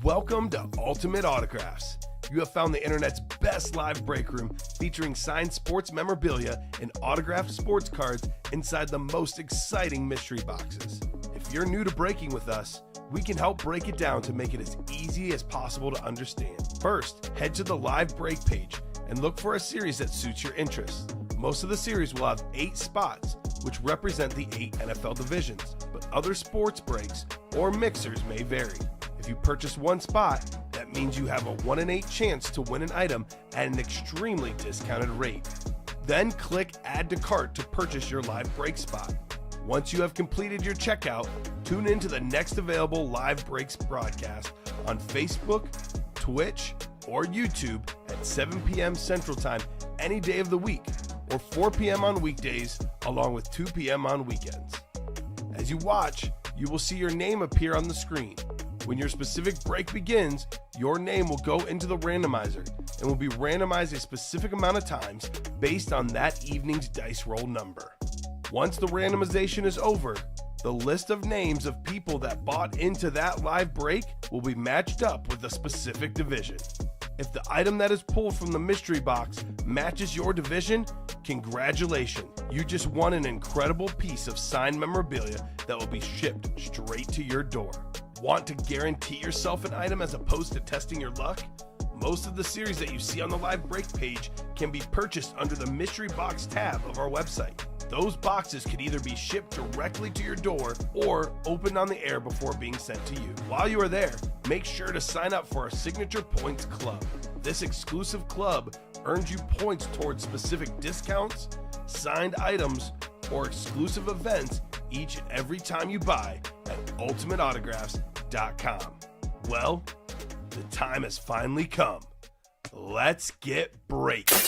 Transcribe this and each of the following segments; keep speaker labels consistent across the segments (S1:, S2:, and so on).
S1: Welcome to Ultimate Autographs. You have found the internet's best live break room featuring signed sports memorabilia and autographed sports cards inside the most exciting mystery boxes. If you're new to breaking with us, we can help break it down to make it as easy as possible to understand. First, head to the live break page and look for a series that suits your interests. Most of the series will have 8 spots, which represent the 8 NFL divisions, but other sports breaks or mixers may vary. If you purchase one spot, that means you have a 1 in 8 chance to win an item at an extremely discounted rate. Then click Add to Cart to purchase your live break spot. Once you have completed your checkout, tune in to the next available live breaks broadcast on Facebook, Twitch, or YouTube at 7 p.m. Central Time any day of the week, or 4 p.m. on weekdays, along with 2 p.m. on weekends. As you watch, you will see your name appear on the screen. When your specific break begins, your name will go into the randomizer and will be randomized a specific amount of times based on that evening's dice roll number. Once the randomization is over, the list of names of people that bought into that live break will be matched up with a specific division. If the item that is pulled from the mystery box matches your division, congratulations, you just won an incredible piece of signed memorabilia that will be shipped straight to your door. Want to guarantee yourself an item as opposed to testing your luck? Most of the series that you see on the live break page can be purchased under the mystery box tab of our website. Those boxes could either be shipped directly to your door or opened on the air before being sent to you. While you are there, make sure to sign up for our Signature Points Club. This exclusive club earns you points towards specific discounts, signed items, or exclusive events each and every time you buy at ultimateautographs.com. Well, the time has finally come. Let's get breaking.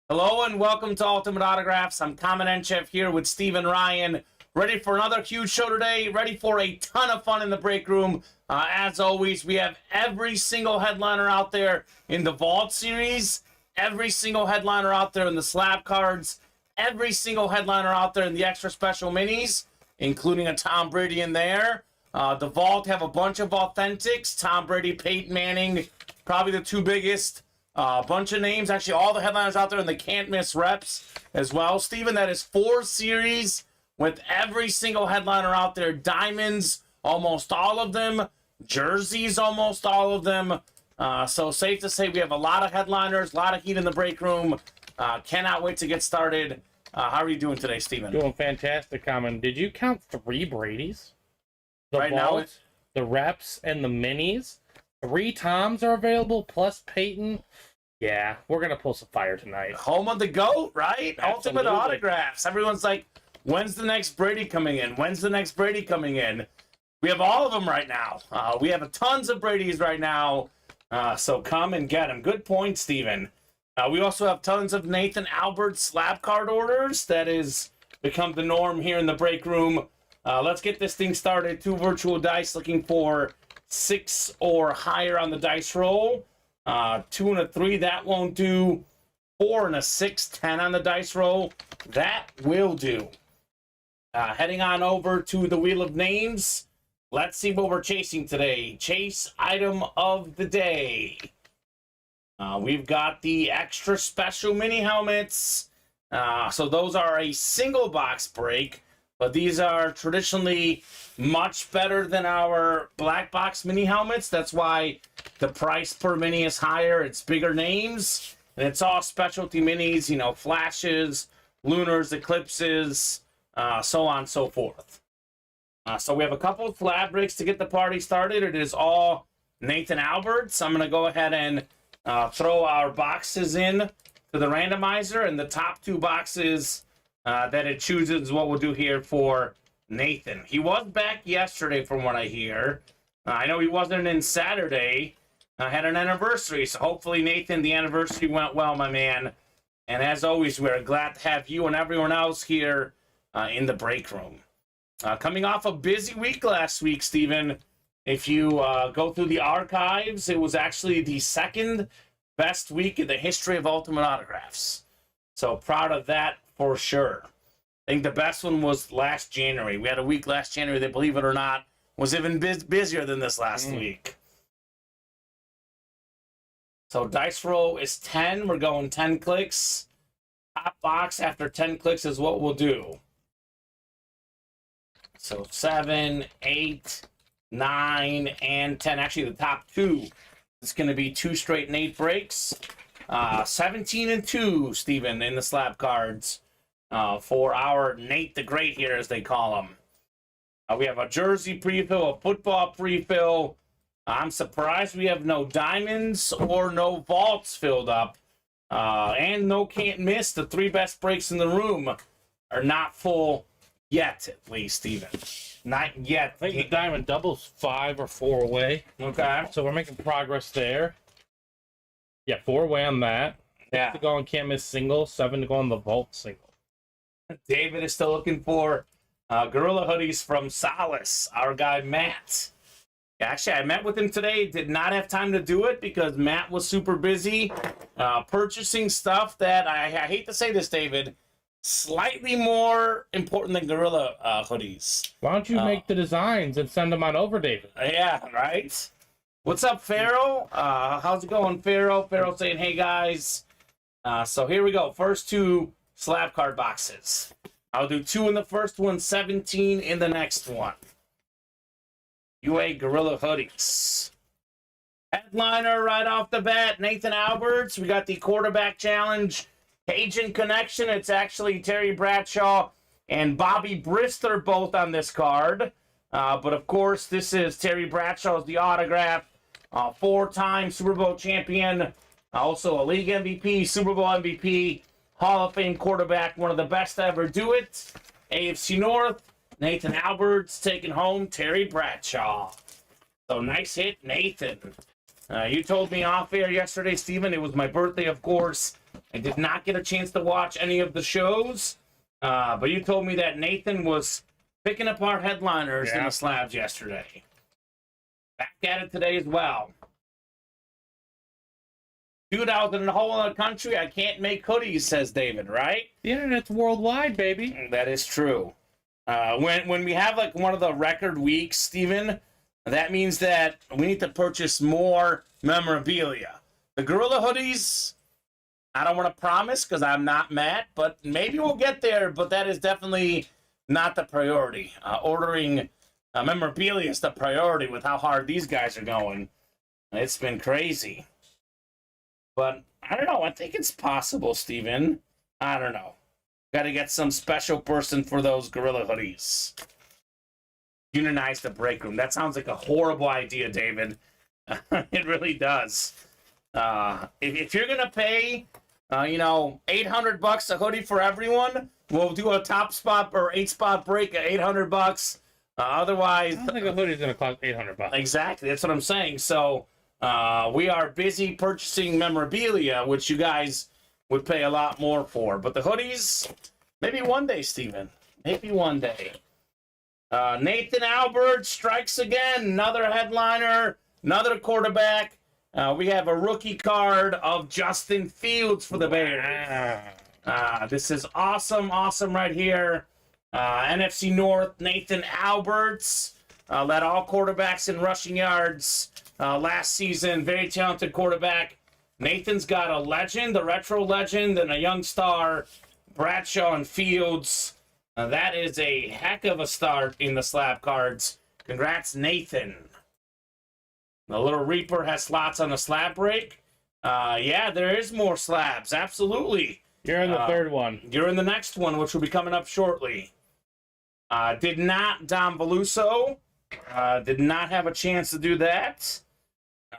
S2: Hello and welcome to Ultimate Autographs. I'm Kamen Entchev here with Steven Ryan. Ready for another huge show today. Ready for a ton of fun in the break room. As always, we have every single headliner out there in the Vault series. Every single headliner out there in the slab cards. Every single headliner out there in the extra special minis, including a Tom Brady in there. The Vault have a bunch of authentics. Tom Brady, Peyton Manning, probably the two biggest. Bunch of names. Actually, all the headliners out there in the can't miss reps as well. Steven, that is 4 series with every single headliner out there. Diamonds, almost all of them. Jerseys, almost all of them. So safe to say we have a lot of headliners, a lot of heat in the break room. Cannot wait to get started. How are you doing today, Steven?
S3: Doing fantastic, Kamen. Did you count 3 Bradys? The
S2: right now, it's...
S3: the reps, and the minis? 3 Toms are available, plus Peyton. Yeah, we're going to pull some fire tonight.
S2: Home of the GOAT, right?
S3: Absolutely.
S2: Ultimate Autographs. Everyone's like, when's the next Brady coming in? When's the next Brady coming in? We have all of them right now. We have tons of Bradys right now. So come and get them. Good point, Steven. We also have tons of Nathan Albert slab card orders. That has become the norm here in the break room. Let's get this thing started. 2 virtual dice looking for 6 or higher on the dice roll. 2 and a 3, that won't do. 4 and a 6, 10 on the dice roll. That will do. Heading on over to the Wheel of Names. Let's see what we're chasing today. Chase item of the day. We've got the extra special mini helmets. So those are a single box break, but these are traditionally much better than our black box mini helmets. That's why the price per mini is higher. It's bigger names, and it's all specialty minis, you know, flashes, lunars, eclipses, so on and so forth. So we have a couple of slab breaks to get the party started. It is all Nathan Alberts. I'm going to go ahead and throw our boxes in to the randomizer, and the top 2 boxes that it chooses is what we'll do here for Nathan. He was back yesterday from what I hear. I know he wasn't in Saturday. Had an anniversary, so hopefully, Nathan, the anniversary went well, my man. And as always, we're glad to have you and everyone else here in the break room. Coming off a busy week last week, Steven. If you go through the archives, it was actually the 2nd best week in the history of Ultimate Autographs. So proud of that for sure. I think the best one was last January. We had a week last January that, believe it or not, was even busier than this last week. So dice roll is 10. We're going 10 clicks. Top box after 10 clicks is what we'll do. So 7, 8, 9, and 10. Actually, the top two. It's going to be 2 straight Nate breaks. 17 and 2, Steven, in the slab cards for our Nate the Great here, as they call him. We have a jersey prefill, a football prefill. I'm surprised we have no diamonds or no vaults filled up. And no can't miss. The 3 best breaks in the room are not full yet, at least, Steven. Not yet.
S3: I think the diamond double's 5 or 4 away.
S2: Okay.
S3: So we're making progress there. Yeah, 4 away on that.
S2: Yeah.
S3: 6 to go on can't miss single, 7 to go on the vault single.
S2: David is still looking for Gorilla hoodies from Solace, our guy Matt. Actually, I met with him today. Did not have time to do it because Matt was super busy purchasing stuff that, I hate to say this, David, slightly more important than Gorilla hoodies.
S3: Why don't you make the designs and send them on over, David?
S2: Yeah, right? What's up, Pharaoh? How's it going, Pharaoh? Pharaoh saying, hey, guys. So here we go. First 2 slab card boxes. I'll do 2 in the first one, 17 in the next one. UA Gorilla hoodies. Headliner right off the bat, Nathan Alberts. We got the quarterback challenge, Cajun connection. It's actually Terry Bradshaw and Bobby Brister both on this card. But of course, this is Terry Bradshaw's the autograph. 4-time Super Bowl champion. Also a league MVP, Super Bowl MVP, Hall of Fame quarterback, one of the best to ever do it. AFC North, Nathan Alberts taking home Terry Bradshaw. So nice hit, Nathan. You told me off air yesterday, Steven, it was my birthday, of course. I did not get a chance to watch any of the shows. But you told me that Nathan was picking apart headliners in the slabs yesterday. Back at it today as well. Dude, out in the whole other country, I can't make hoodies, says David, right?
S3: The internet's worldwide, baby.
S2: That is true. When we have like one of the record weeks, Steven, that means that we need to purchase more memorabilia. The Gorilla hoodies, I don't want to promise because I'm not Matt, but maybe we'll get there, but that is definitely not the priority. Ordering memorabilia is the priority with how hard these guys are going. It's been crazy. But I don't know. I think it's possible, Steven. I don't know. Got to get some special person for those Gorilla hoodies. Unionize the break room. That sounds like a horrible idea, David. It really does. If you're going to pay, $800 a hoodie for everyone, we'll do a top spot or 8-spot break at $800. Otherwise,
S3: I don't think a hoodie's going to cost $800.
S2: Exactly. That's what I'm saying. So we are busy purchasing memorabilia, which you guys would pay a lot more for. But the hoodies, maybe one day, Steven. Maybe one day. Nathan Albert strikes again. Another headliner, another quarterback. We have a rookie card of Justin Fields for the Bears. This is awesome right here. NFC North, Nathan Alberts led all quarterbacks in rushing yards last season. Very talented quarterback. Nathan's got a legend, a retro legend, and a young star, Bradshaw and Fields. That is a heck of a start in the slab cards. Congrats, Nathan. The Little Reaper has slots on the slab break. Yeah, there is more slabs. Absolutely.
S3: You're in the third one.
S2: You're in the next one, which will be coming up shortly. Did not Dom Veluso. Did not have a chance to do that.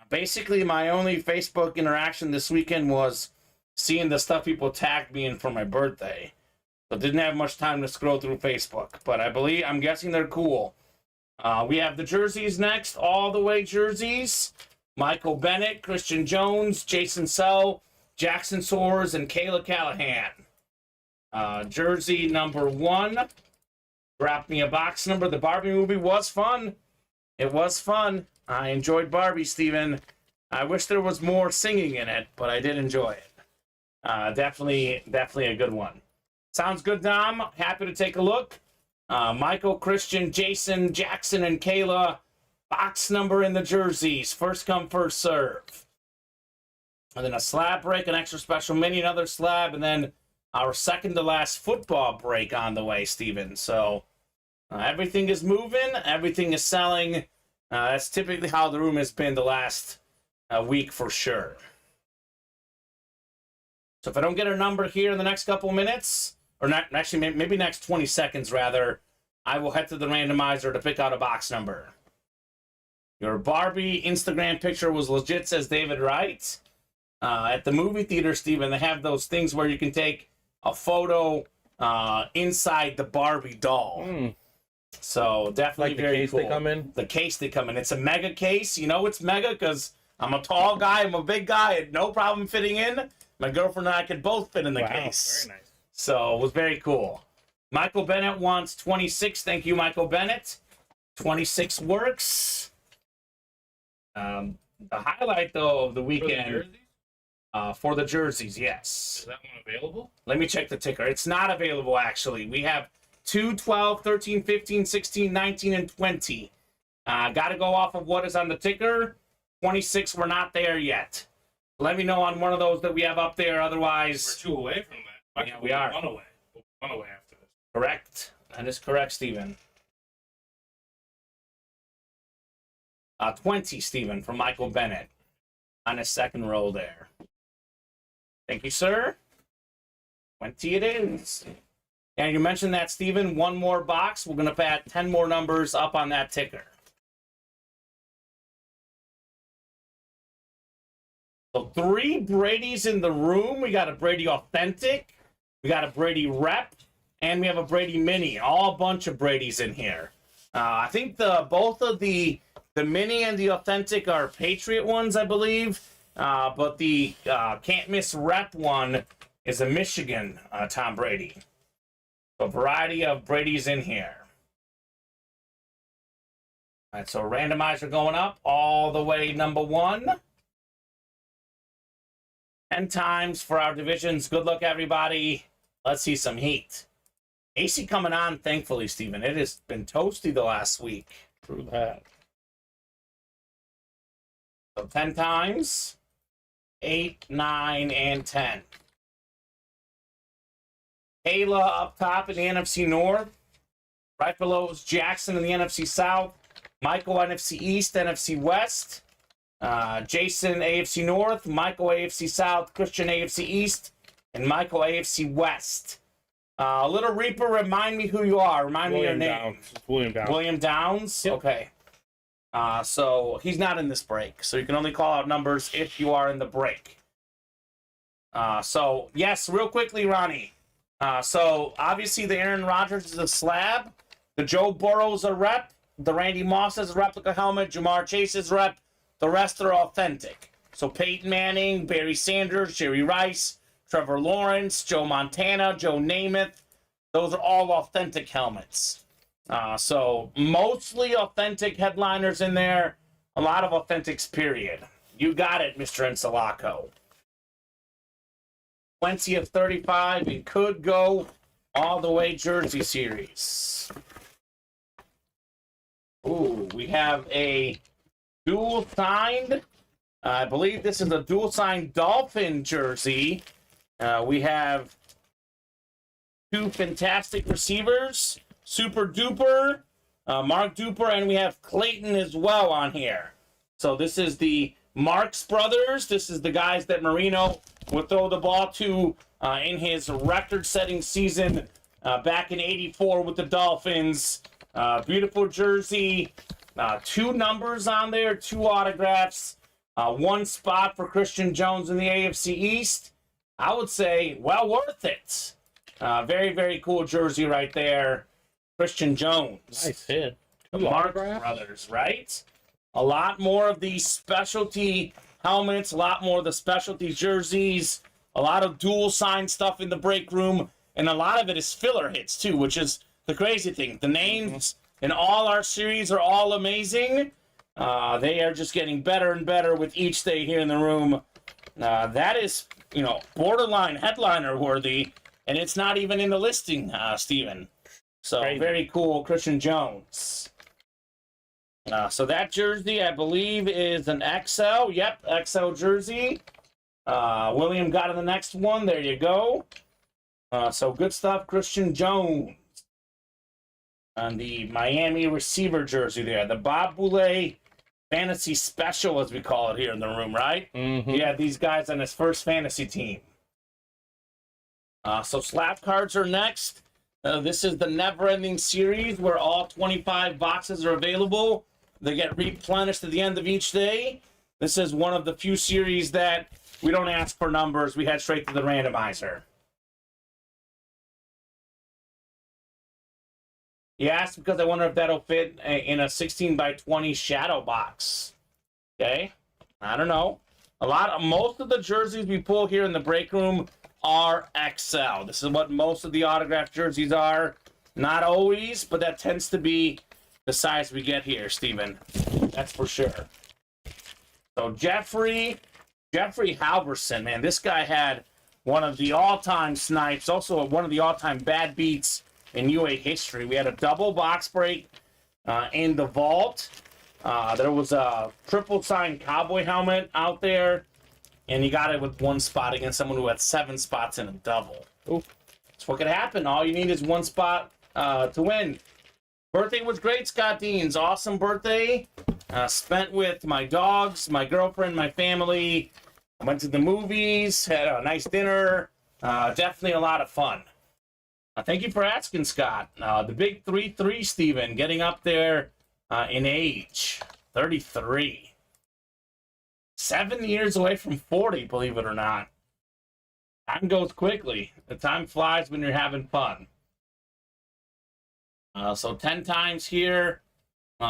S2: Basically, my only Facebook interaction this weekend was seeing the stuff people tagged me in for my birthday. So didn't have much time to scroll through Facebook. But I'm guessing they're cool. We have the jerseys next. All the way jerseys. Michael Bennett, Christian Jones, Jason Sell, Jackson Soares, and Kayla Callahan. Jersey number 1. Drop me a box number. The Barbie movie was fun. It was fun. I enjoyed Barbie, Steven. I wish there was more singing in it, but I did enjoy it. Definitely a good one. Sounds good, Dom. Happy to take a look. Michael, Christian, Jason, Jackson, and Kayla. Box number in the jerseys. First come, first serve. And then a slab break, an extra special mini, another slab, and then our second to last football break on the way, Steven. So everything is moving, everything is selling. That's typically how the room has been the last week for sure. So if I don't get a number here in the next couple minutes, or not, actually maybe next 20 seconds rather, I will head to the randomizer to pick out a box number. Your Barbie Instagram picture was legit, says David Wright. At the movie theater, Steven, they have those things where you can take a photo inside the Barbie doll. So definitely
S3: Like the
S2: very
S3: case
S2: cool.
S3: they come in?
S2: The case they come in. It's a mega case. You know it's mega because I'm a tall guy. I'm a big guy. I had no problem fitting in. My girlfriend and I could both fit in the case.
S3: Very nice.
S2: So it was very cool. Michael Bennett wants 26. Thank you, Michael Bennett. 26 works. The highlight, though, of the weekend for the jerseys, yes.
S3: Is that one available?
S2: Let me check the ticker. It's not available, actually. We have 2, 12, 13, 15, 16, 19, and 20. Got to go off of what is on the ticker. 26, we're not there yet. Let me know on one of those that we have up there. Otherwise,
S3: We're 2 away from that.
S2: Yeah, we are.
S3: 1 away. 1 away after this.
S2: correct. That is correct, Stephen. 20, Stephen, from Michael Bennett on his second row there. Thank you, sir. 20 it is. And you mentioned that, Stephen, one more box. We're going to add 10 more numbers up on that ticker. So 3 Brady's in the room. We got a Brady Authentic. We got a Brady Rep. And we have a Brady Mini. All a bunch of Brady's in here. I think both of the Mini and the Authentic are Patriot ones, I believe. But the Can't Miss Rep one is a Michigan Tom Brady. A variety of Brady's in here. All right, so randomizer going up all the way number 1. 10 times for our divisions. Good luck, everybody. Let's see some heat. AC coming on, thankfully, Stephen. It has been toasty the last week.
S3: True that.
S2: So 10 times. 8, 9, and 10. Ayla up top in the NFC North. Right below is Jackson in the NFC South. Michael, NFC East, NFC West. Jason, AFC North. Michael, AFC South. Christian, AFC East. And Michael, AFC West. Little Reaper, remind me who you are. Remind me your name.
S3: Downs. William Downs.
S2: William Downs?
S3: Yep.
S2: Okay. So he's not in this break. So you can only call out numbers if you are in the break. So, yes, real quickly, Ronnie. So, obviously, the Aaron Rodgers is a slab. The Joe Burrow's a rep. The Randy Moss is a replica helmet. Jamar Chase is rep. The rest are authentic. So, Peyton Manning, Barry Sanders, Jerry Rice, Trevor Lawrence, Joe Montana, Joe Namath. Those are all authentic helmets. So, mostly authentic headliners in there. A lot of authentics, period. You got it, Mr. Ensalaco. 20 of 35, and could go all the way Jersey Series. Ooh, we have a dual signed, I believe this is a dual signed Dolphin jersey. We have 2 fantastic receivers, Super Duper, Mark Duper, and we have Clayton as well on here. So this is the Marks brothers. This is the guys that Marino would throw the ball to in his record-setting season back in '84 with the Dolphins. Beautiful jersey. 2 numbers on there, 2 autographs, 1 spot for Christian Jones in the AFC East. I would say well worth it. Very, very cool jersey right there. Christian Jones.
S3: Nice hit.
S2: Marks brothers, right? A lot more of these specialty helmets, a lot more of the specialty jerseys, a lot of dual sign stuff in the break room, and a lot of it is filler hits too, which is the crazy thing. The names in all our series are all amazing. They are just getting better and better with each day here in the room. That is, borderline headliner worthy, and it's not even in the listing, Steven. So
S3: Crazy.
S2: Very cool, Christian Jones. So that jersey, I believe, is an XL. Yep, XL jersey. William got in the next one. There you go. So good stuff. Christian Jones on the Miami receiver jersey there. The Bob Boulay Fantasy Special, as we call it here in the room, right?
S3: Mm-hmm.
S2: He had these guys on his first fantasy team. So slab cards are next. This is the never-ending series where all 25 boxes are available. They get replenished at the end of each day. This is one of the few series that we don't ask for numbers. We head straight to the randomizer. He asked because I wonder if that'll fit in a 16 by 20 shadow box. Okay, I don't know. Most of the jerseys we pull here in the break room are XL. This is what most of the autographed jerseys are. Not always, but that tends to be the size we get here, Steven. That's for sure. So Jeffrey Halverson, man, this guy had one of the all-time snipes, also one of the all-time bad beats in UA history. We had a double box break in the vault. There was a triple sign cowboy helmet out there, and he got it with one spot against someone who had 7 spots in a double.
S3: Ooh.
S2: That's what could happen. All you need is one spot to win. Birthday was great, Scott Deans. Awesome birthday. Spent with my dogs, my girlfriend, my family. I went to the movies, had a nice dinner. Definitely a lot of fun. Thank you for asking, Scott. The big 3-3, Steven, getting up there in age. 33. 7 years away from 40, believe it or not. Time goes quickly. The time flies when you're having fun. So 10 times here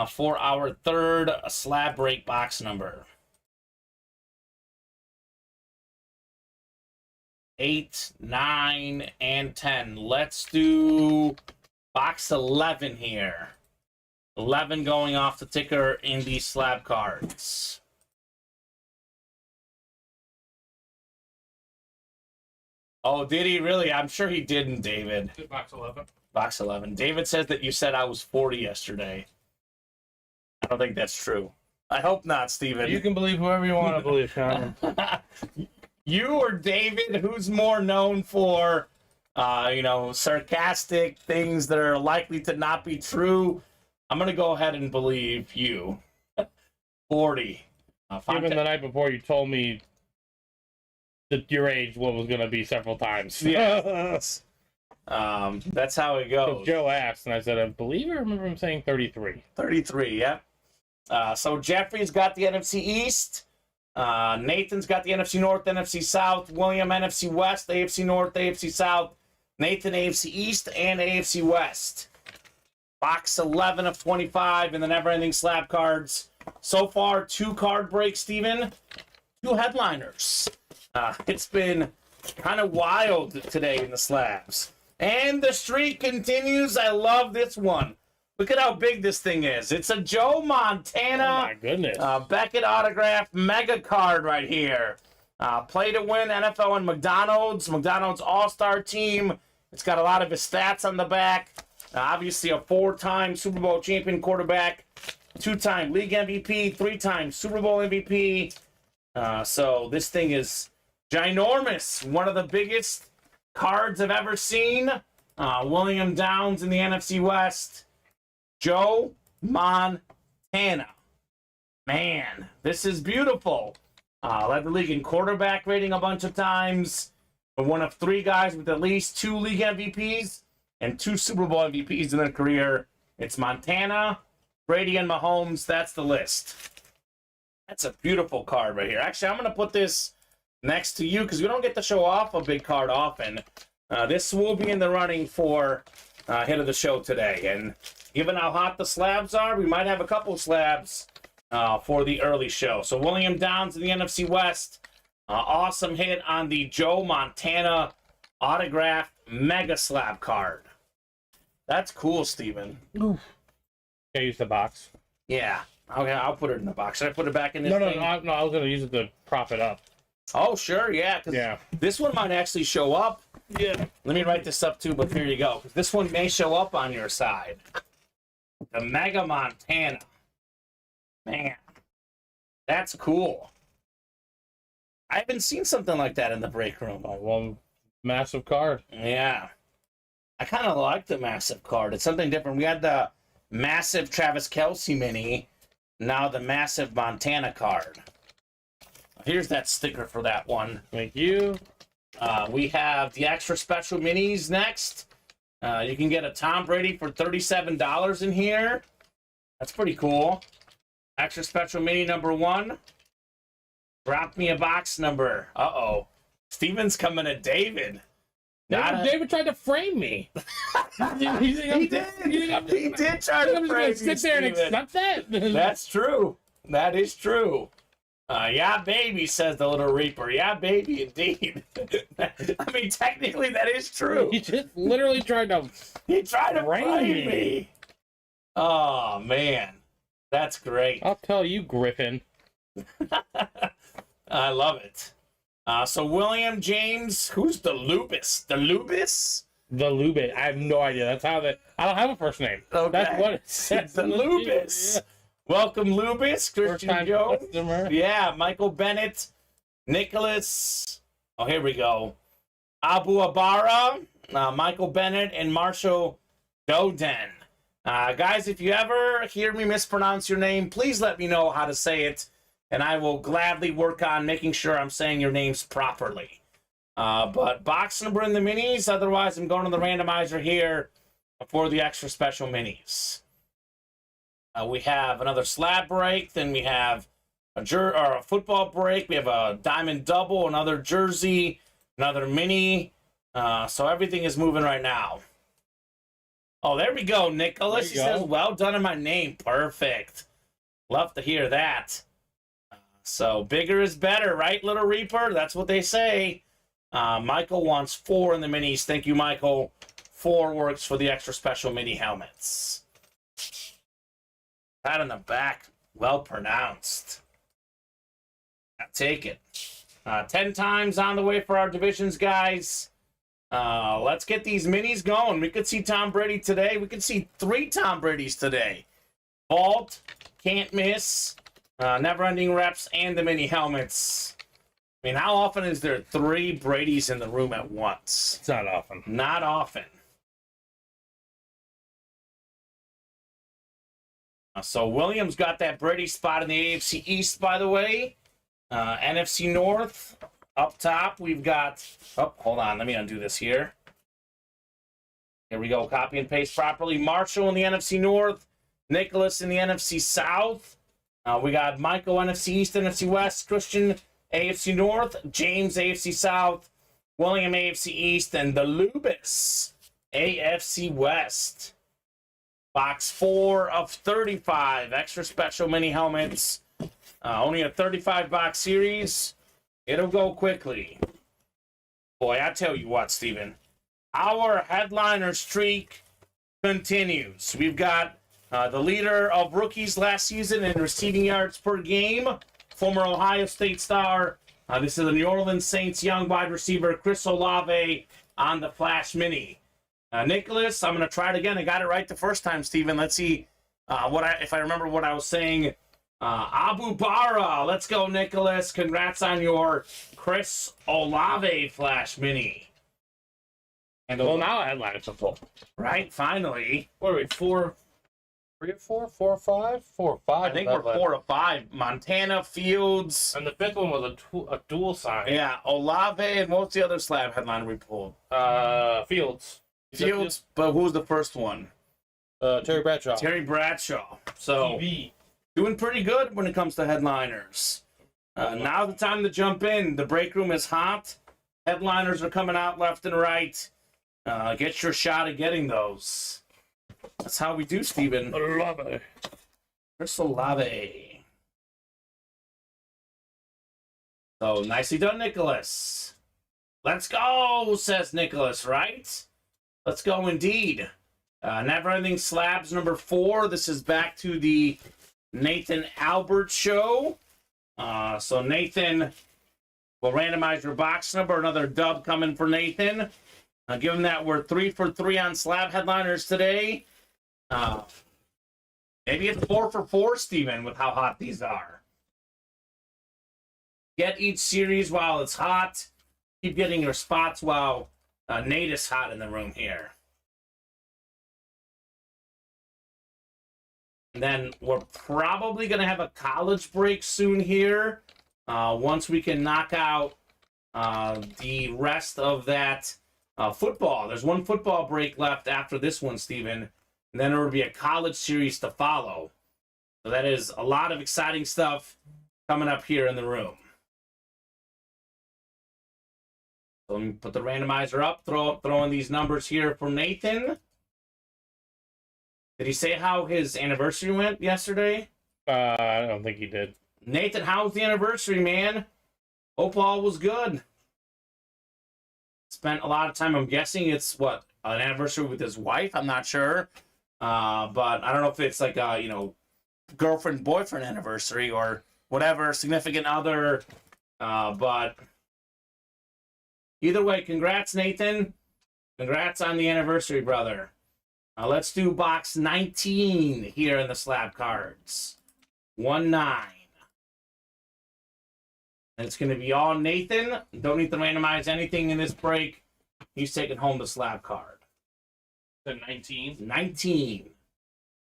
S2: for our third slab break box number. 8, 9, and 10. Let's do box 11 here. 11 going off the ticker in these slab cards. Oh, did he really? I'm sure he didn't, David.
S3: Box 11.
S2: Box 11. David says that you said I was 40 yesterday. I don't think that's true. I hope not, Steven.
S3: You can believe whoever you want to believe, Kamen.
S2: You or David, who's more known for, sarcastic things that are likely to not be true? I'm going to go ahead and believe you. 40.
S3: Even the night before you told me that your age what was going to be several times.
S2: Yes. That's how it goes.
S3: Joe asked, and I said, I believe I remember him saying 33.
S2: 33, yeah. So Jeffrey's got the NFC East. Nathan's got the NFC North, NFC South. William, NFC West, AFC North, AFC South. Nathan, AFC East, and AFC West. Box 11 of 25 in the never-ending slab cards. So far, 2 card breaks, Steven. 2 headliners. It's been kind of wild today in the slabs. And the streak continues. I love this one. Look at how big this thing is. It's a Joe Montana.
S3: Oh, my goodness.
S2: Beckett autograph mega card right here. Play to win NFL and McDonald's. McDonald's all-star team. It's got a lot of his stats on the back. Obviously a 4-time Super Bowl champion quarterback. 2-time league MVP. 3-time Super Bowl MVP. So this thing is ginormous. One of the biggest cards I've ever seen. William Downs in the NFC West. Joe Montana. Man, this is beautiful. Led the league in quarterback rating a bunch of times. One of 3 guys with at least 2 league MVPs and 2 Super Bowl MVPs in their career. It's Montana, Brady, and Mahomes. That's the list. That's a beautiful card right here. Actually, I'm going to put this next to you because we don't get to show off a big card often. This will be in the running for hit of the show today. And given how hot the slabs are, we might have a couple slabs for the early show. So William Downs in the NFC West. Awesome hit on the Joe Montana autographed mega slab card. That's cool, Steven.
S3: Can I use the box?
S2: Yeah. Okay, I'll put it in the box. Should I put it back in this
S3: No,
S2: thing?
S3: I was going to use it to prop it up.
S2: Oh, sure, yeah. 'Cause this one might actually show up.
S3: Yeah.
S2: Let me write this up too, but here you go. This one may show up on your side. The Mega Montana. Man, that's cool. I haven't seen something like that in the break room.
S3: One massive card.
S2: Yeah. I kind of like the massive card. It's something different. We had the massive Travis Kelce mini. Now the massive Montana card. Here's that sticker for that one.
S3: Thank you.
S2: We have the extra special minis next. You can get a Tom Brady for $37 in here. That's pretty cool. Extra special mini number 1. Drop me a box number. Uh-oh. Steven's coming at David.
S3: David tried to frame me.
S2: He did. He did try to frame you,
S3: sit there and accept that.
S2: That's true. That is true. Yeah, baby, says the little Reaper. Yeah, baby, indeed. I mean, technically, that is true.
S3: He just literally tried to.
S2: He tried to frame me. Oh man, that's great.
S3: I'll tell you, Griffin.
S2: I love it. So William James, who's the Lupus? The Lupus?
S3: The Lubit. I have no idea. That's how they. I don't have a first name.
S2: Okay.
S3: That's what it says.
S2: The Lupus. Yeah. Welcome, Lupus. Christian Jones.
S3: Customer.
S2: Yeah, Michael Bennett, Nicholas. Oh, here we go. Abu Abara, Michael Bennett, and Marshall Doden. Guys, if you ever hear me mispronounce your name, please let me know how to say it, and I will gladly work on making sure I'm saying your names properly. But box number in the minis, otherwise I'm going to the randomizer here for the extra special minis. We have another slab break, then we have a football break, we have a diamond double, another jersey, another mini. So everything is moving right now. Oh, there we go, Nicholas. He says, well done in my name. Perfect. Love to hear that. So bigger is better, right, Little Reaper? That's what they say. Michael wants 4 in the minis. Thank you, Michael. 4 works for the extra special mini helmets. Pat on the back, well pronounced. I'll take it. 10 times on the way for our divisions, guys. Let's get these minis going. We could see Tom Brady today. We could see 3 Tom Bradys today. Vault, can't miss, never-ending reps, and the mini helmets. I mean, how often is there 3 Bradys in the room at once?
S3: It's not often.
S2: Not often. So Williams got that Brady spot in the AFC East, by the way. NFC North, up top, we've got... Oh, hold on. Let me undo this here. Here we go. Copy and paste properly. Marshall in the NFC North. Nicholas in the NFC South. We got Michael, NFC East, NFC West. Christian, AFC North. James, AFC South. William, AFC East. And the Lubis, AFC West. Box 4 of 35 extra special mini helmets. Only a 35-box series. It'll go quickly. Boy, I tell you what, Steven. Our headliner streak continues. We've got the leader of rookies last season in receiving yards per game, former Ohio State star. This is the New Orleans Saints young wide receiver, Chris Olave, on the Flash Mini. Nicholas, I'm going to try it again. I got it right the first time, Steven. Let's see if I remember what I was saying. Abu Bara. Let's go, Nicholas. Congrats on your Chris Olave Flash Mini.
S3: And well, now headliners are full.
S2: Right, finally.
S3: What are we, 4, 3 or 4? 4 or 5? 4 or 5.
S2: I think we're 4 or 5. Montana, Fields.
S3: And the 5th one was a dual sign.
S2: Yeah, Olave, and what's the other slab headliner we pulled?
S3: Fields.
S2: Fields, but who's the first one?
S3: Terry Bradshaw.
S2: Terry Bradshaw. So,
S3: TV.
S2: Doing pretty good when it comes to headliners. Now the time to jump in. The break room is hot. Headliners are coming out left and right. Get your shot at getting those. That's how we do, Steven.
S3: Olave.
S2: Chris Olave. So, nicely done, Nicholas. Let's go, says Nicholas, right? Let's go indeed. Never Ending Slabs number 4. This is back to the Nathan Albert show. So Nathan will randomize your box number. Another dub coming for Nathan. Given that we're 3 for 3 on slab headliners today, maybe it's 4 for 4, Steven, with how hot these are. Get each series while it's hot. Keep getting your spots while Nate is hot in the room here. And then we're probably going to have a college break soon here. Once we can knock out the rest of that football. There's one football break left after this one, Steven. And then there will be a college series to follow. So that is a lot of exciting stuff coming up here in the room. So let me put the randomizer up, throw in these numbers here for Nathan. Did he say how his anniversary went yesterday?
S3: I don't think he did.
S2: Nathan, how was the anniversary, man? Hope all was good. Spent a lot of time, I'm guessing it's what, an anniversary with his wife? I'm not sure. But I don't know if it's like a, girlfriend, boyfriend anniversary or whatever, significant other. But either way, congrats, Nathan. Congrats on the anniversary, brother. Let's do box 19 here in the slab cards. 1-9. And it's going to be all Nathan. Don't need to randomize anything in this break. He's taking home the slab card.
S3: The 19.
S2: 19.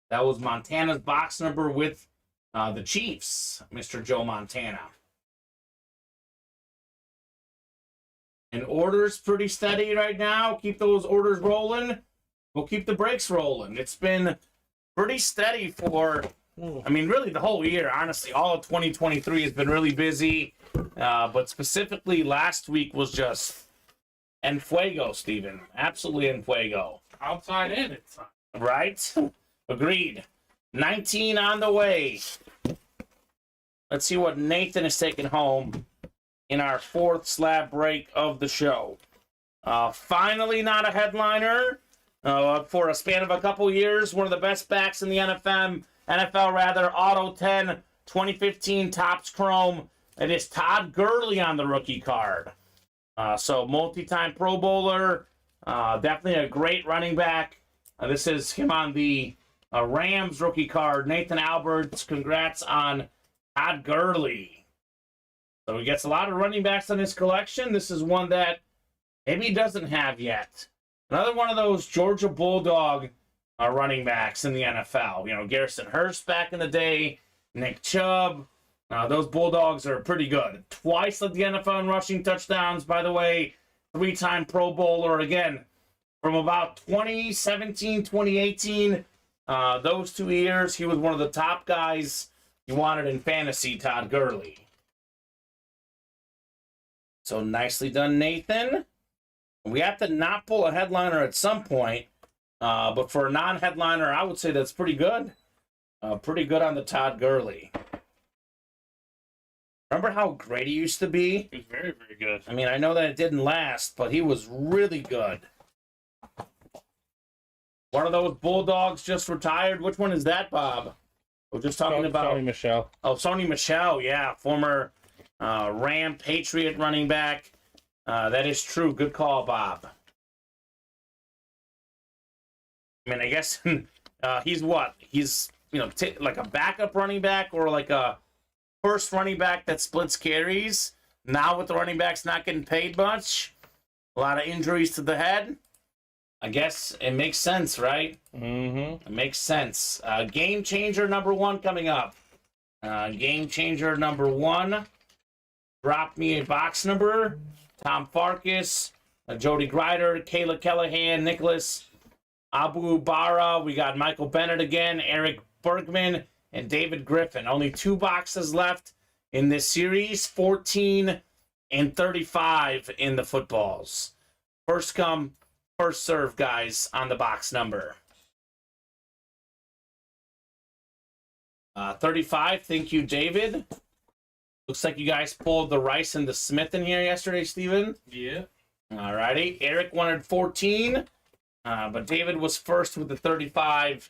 S2: That was Montana's box number with the Chiefs, Mr. Joe Montana. And orders pretty steady right now. Keep those orders rolling. We'll keep the breaks rolling. It's been pretty steady for, really the whole year, honestly. All of 2023 has been really busy. But specifically last week was just en fuego, Steven. Absolutely en fuego.
S3: Outside and inside.
S2: Right? Agreed. 19 on the way. Let's see what Nathan is taking home in our fourth slab break of the show. Finally not a headliner. For a span of a couple years, one of the best backs in the NFL, Auto 10, 2015 Topps Chrome. It is Todd Gurley on the rookie card. So multi-time Pro Bowler, definitely a great running back. This is him on the Rams rookie card. Nathan Alberts, congrats on Todd Gurley. So he gets a lot of running backs on his collection. This is one that maybe he doesn't have yet. Another one of those Georgia Bulldog running backs in the NFL. Garrison Hurst back in the day, Nick Chubb. Those Bulldogs are pretty good. Twice led the NFL in rushing touchdowns, by the way. 3-time Pro Bowler. Again, from about 2017, 2018, those 2 years, he was one of the top guys you wanted in fantasy, Todd Gurley. So nicely done, Nathan. We have to not pull a headliner at some point, but for a non-headliner, I would say that's pretty good. Pretty good on the Todd Gurley. Remember how great he used to be?
S3: He was very, very good.
S2: I know that it didn't last, but he was really good. One of those Bulldogs just retired. Which one is that, Bob? We're just talking about
S3: Sony Michel.
S2: Oh, Sony Michel, yeah, former Ram Patriot running back. That is true. Good call, Bob. I guess he's what? He's, like a backup running back or like a first running back that splits carries. Now with the running backs not getting paid much, a lot of injuries to the head. I guess it makes sense, right?
S3: Mm-hmm.
S2: It makes sense. Game changer number 1 coming up. Game changer number 1. Drop me a box number. Tom Farkas, Jody Grider, Kayla Callahan, Nicholas Abu-Bara. We got Michael Bennett again, Eric Bergman, and David Griffin. Only 2 boxes left in this series, 14 and 35 in the footballs. First come, first serve, guys, on the box number. 35, thank you, David. Looks like you guys pulled the Rice and the Smith in here yesterday, Steven.
S3: Yeah.
S2: All righty. Eric wanted 14, but David was first with the 35.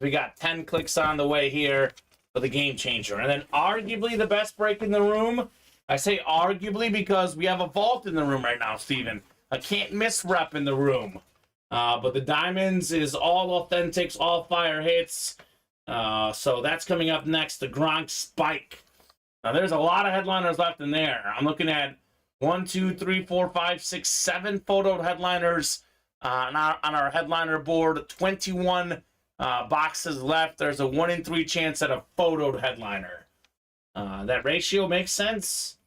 S2: We got 10 clicks on the way here for the game changer. And then arguably the best break in the room. I say arguably because we have a vault in the room right now, Steven. A can't miss rep in the room. But the Diamonds is all authentics, all fire hits. So that's coming up next, the Gronk Spike. Now, there's a lot of headliners left in there. I'm looking at 1, 2, 3, 4, 5, 6, 7 photoed headliners on our headliner board. 21 boxes left. There's a 1 in 3 chance at a photoed headliner. That ratio makes sense.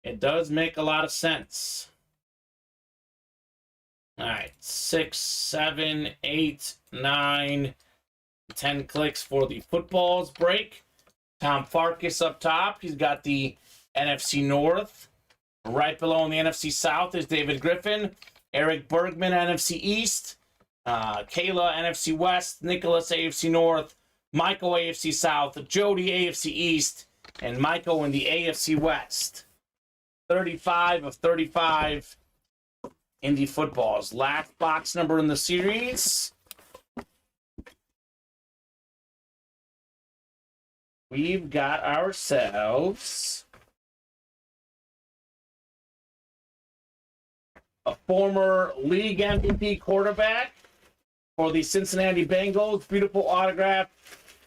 S2: It does make a lot of sense. All right, 6, 7, 8, 9, 10 clicks for the footballs break. Tom Farkas up top. He's got the NFC North. Right below in the NFC South is David Griffin. Eric Bergman, NFC East. Kayla, NFC West. Nicholas, AFC North. Michael, AFC South. Jody, AFC East. And Michael in the AFC West. 35 of 35 Indy footballs. Last box number in the series. We've got ourselves a former league MVP quarterback for the Cincinnati Bengals. Beautiful autograph.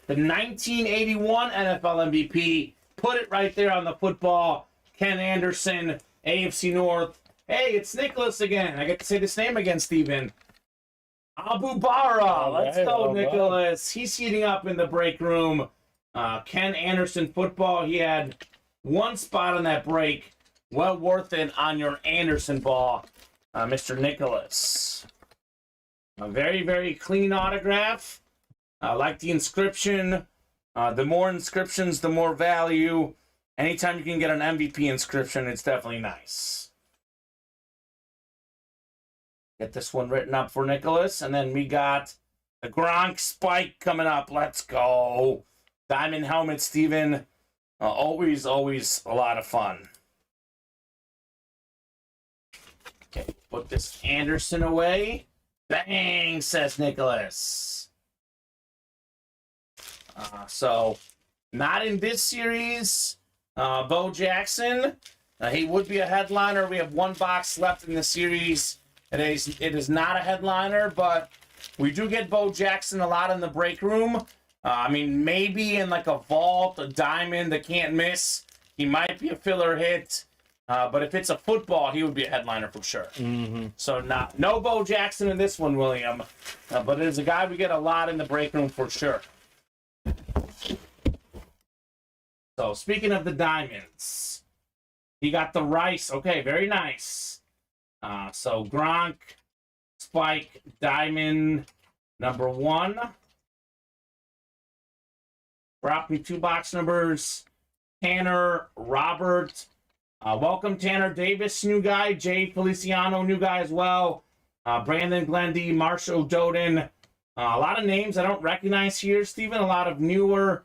S2: The 1981 NFL MVP. Put it right there on the football. Ken Anderson, AFC North. Hey, it's Nicholas again. I get to say this name again, Steven. Abu Bara. Let's go, Nicholas. He's heating up in the break room. Ken Anderson football. He had one spot on that break. Well worth it on your Anderson ball, Mr. Nicholas. A very, very clean autograph. I like the inscription. The more inscriptions, the more value. Anytime you can get an MVP inscription, it's definitely nice. Get this one written up for Nicholas. And then we got the Gronk Spike coming up. Let's go. Diamond helmet, Steven. Always a lot of fun. Okay, put this Anderson away. Bang, says Nicholas. So, not in this series. Bo Jackson. He would be a headliner. We have one box left in the series. It is not a headliner, but we do get Bo Jackson a lot in the break room. I mean, maybe in like a vault, a diamond, that can't miss. He might be a filler hit. But if it's a football, he would be a headliner for sure. Mm-hmm. So no Bo Jackson in this one, William. But it is a guy we get a lot in the break room for sure. So speaking of the diamonds, he got the Rice. Okay, very nice. So Gronk, Spike, Diamond, number 1. Drop me 2 box numbers. Tanner, Robert. Welcome, Tanner Davis, new guy. Jay Feliciano, new guy as well. Brandon Glendy, Marshall Doden. A lot of names I don't recognize here, Steven. A lot of newer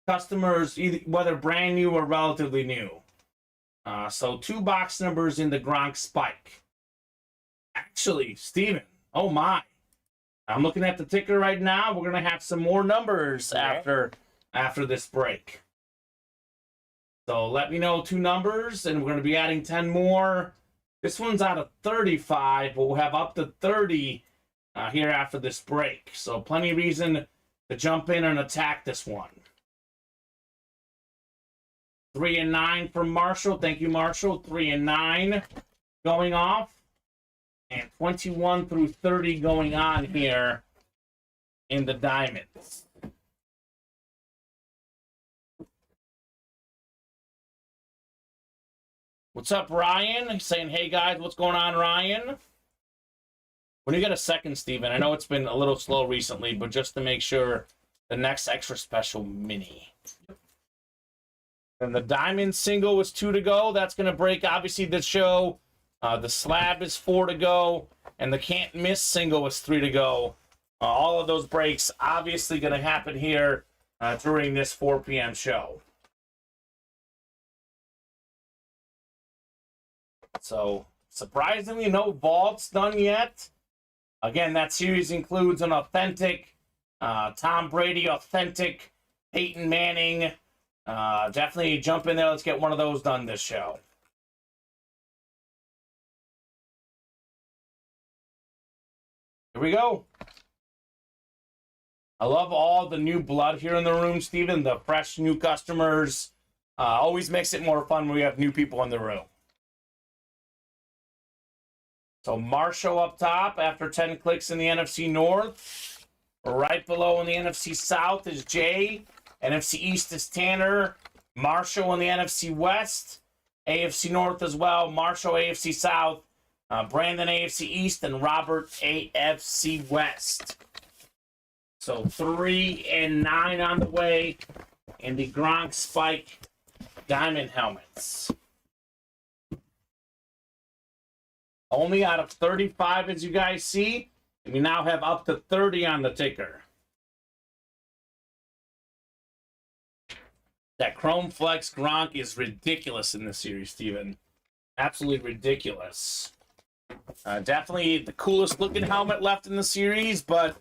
S2: customers, either, whether brand new or relatively new. So 2 box numbers in the Gronk Spike. Actually, Steven, oh my. I'm looking at the ticker right now. We're going to have some more numbers after this break. So let me know 2 numbers, and we're going to be adding 10 more. This one's out of 35, but we'll have up to 30 here after this break. So plenty of reason to jump in and attack this one. 3 and 9 from Marshall. Thank you, Marshall. 3 and 9 going off. And 21 through 30 going on here in the diamonds. What's up, Ryan? He's saying, hey, guys, what's going on, Ryan? When you get a second, Steven, I know it's been a little slow recently, but just to make sure, the next extra special mini. And the diamond single was 2 to go. That's going to break, obviously, the show. The slab is 4 to go. And the can't miss single was 3 to go. All of those breaks obviously going to happen here during this 4 p.m. show. So, surprisingly, no vaults done yet. Again, that series includes an authentic Tom Brady, authentic Peyton Manning. Definitely jump in there. Let's get one of those done this show. Here we go. I love all the new blood here in the room, Steven. The fresh new customers. Always makes it more fun when we have new people in the room. So Marshall up top after 10 clicks in the NFC North. Right below in the NFC South is Jay. NFC East is Tanner. Marshall in the NFC West. AFC North as well. Marshall AFC South. Brandon AFC East. And Robert AFC West. So 3 and 9 on the way in the Gronk Spike Diamond helmets. Only out of 35, as you guys see. And we now have up to 30 on the ticker. That Chrome Flex Gronk is ridiculous in this series, Steven. Absolutely ridiculous. Definitely the coolest looking helmet left in the series, but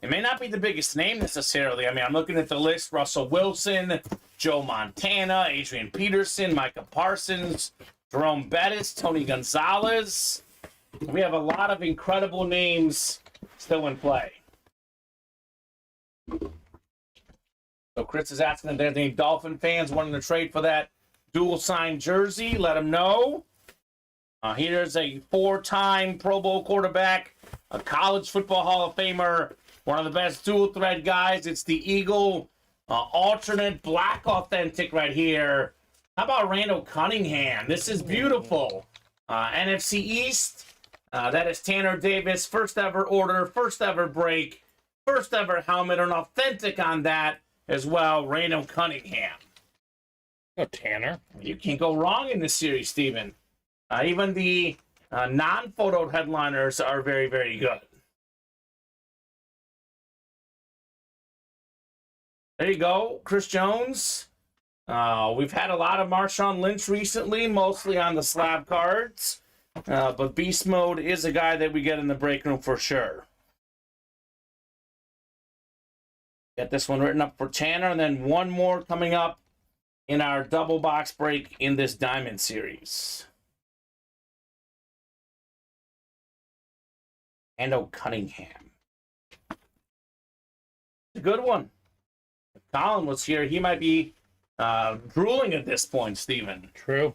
S2: it may not be the biggest name necessarily. I mean, I'm looking at the list. Russell Wilson, Joe Montana, Adrian Peterson, Micah Parsons, Jerome Bettis, Tony Gonzalez. We have a lot of incredible names still in play. So Chris is asking if there's any Dolphin fans wanting to trade for that dual sign jersey. Let them know. Here's a 4-time Pro Bowl quarterback, a college football Hall of Famer, one of the best dual thread guys. It's the Eagle alternate black authentic right here. How about Randall Cunningham? This is beautiful. NFC East. That is Tanner Davis. First ever order, first ever break, first ever helmet, an authentic on that as well. Randall Cunningham.
S3: Oh, Tanner.
S2: You can't go wrong in this series, Steven. Even the non-photo headliners are very, very good. There you go, Chris Jones. We've had a lot of Marshawn Lynch recently, mostly on the slab cards. But Beast Mode is a guy that we get in the break room for sure. Get this one written up for Tanner, and then one more coming up in our double box break in this Diamond Series. And Cunningham. A good one. If Colin was here, he might be drooling at this point, Steven.
S3: True.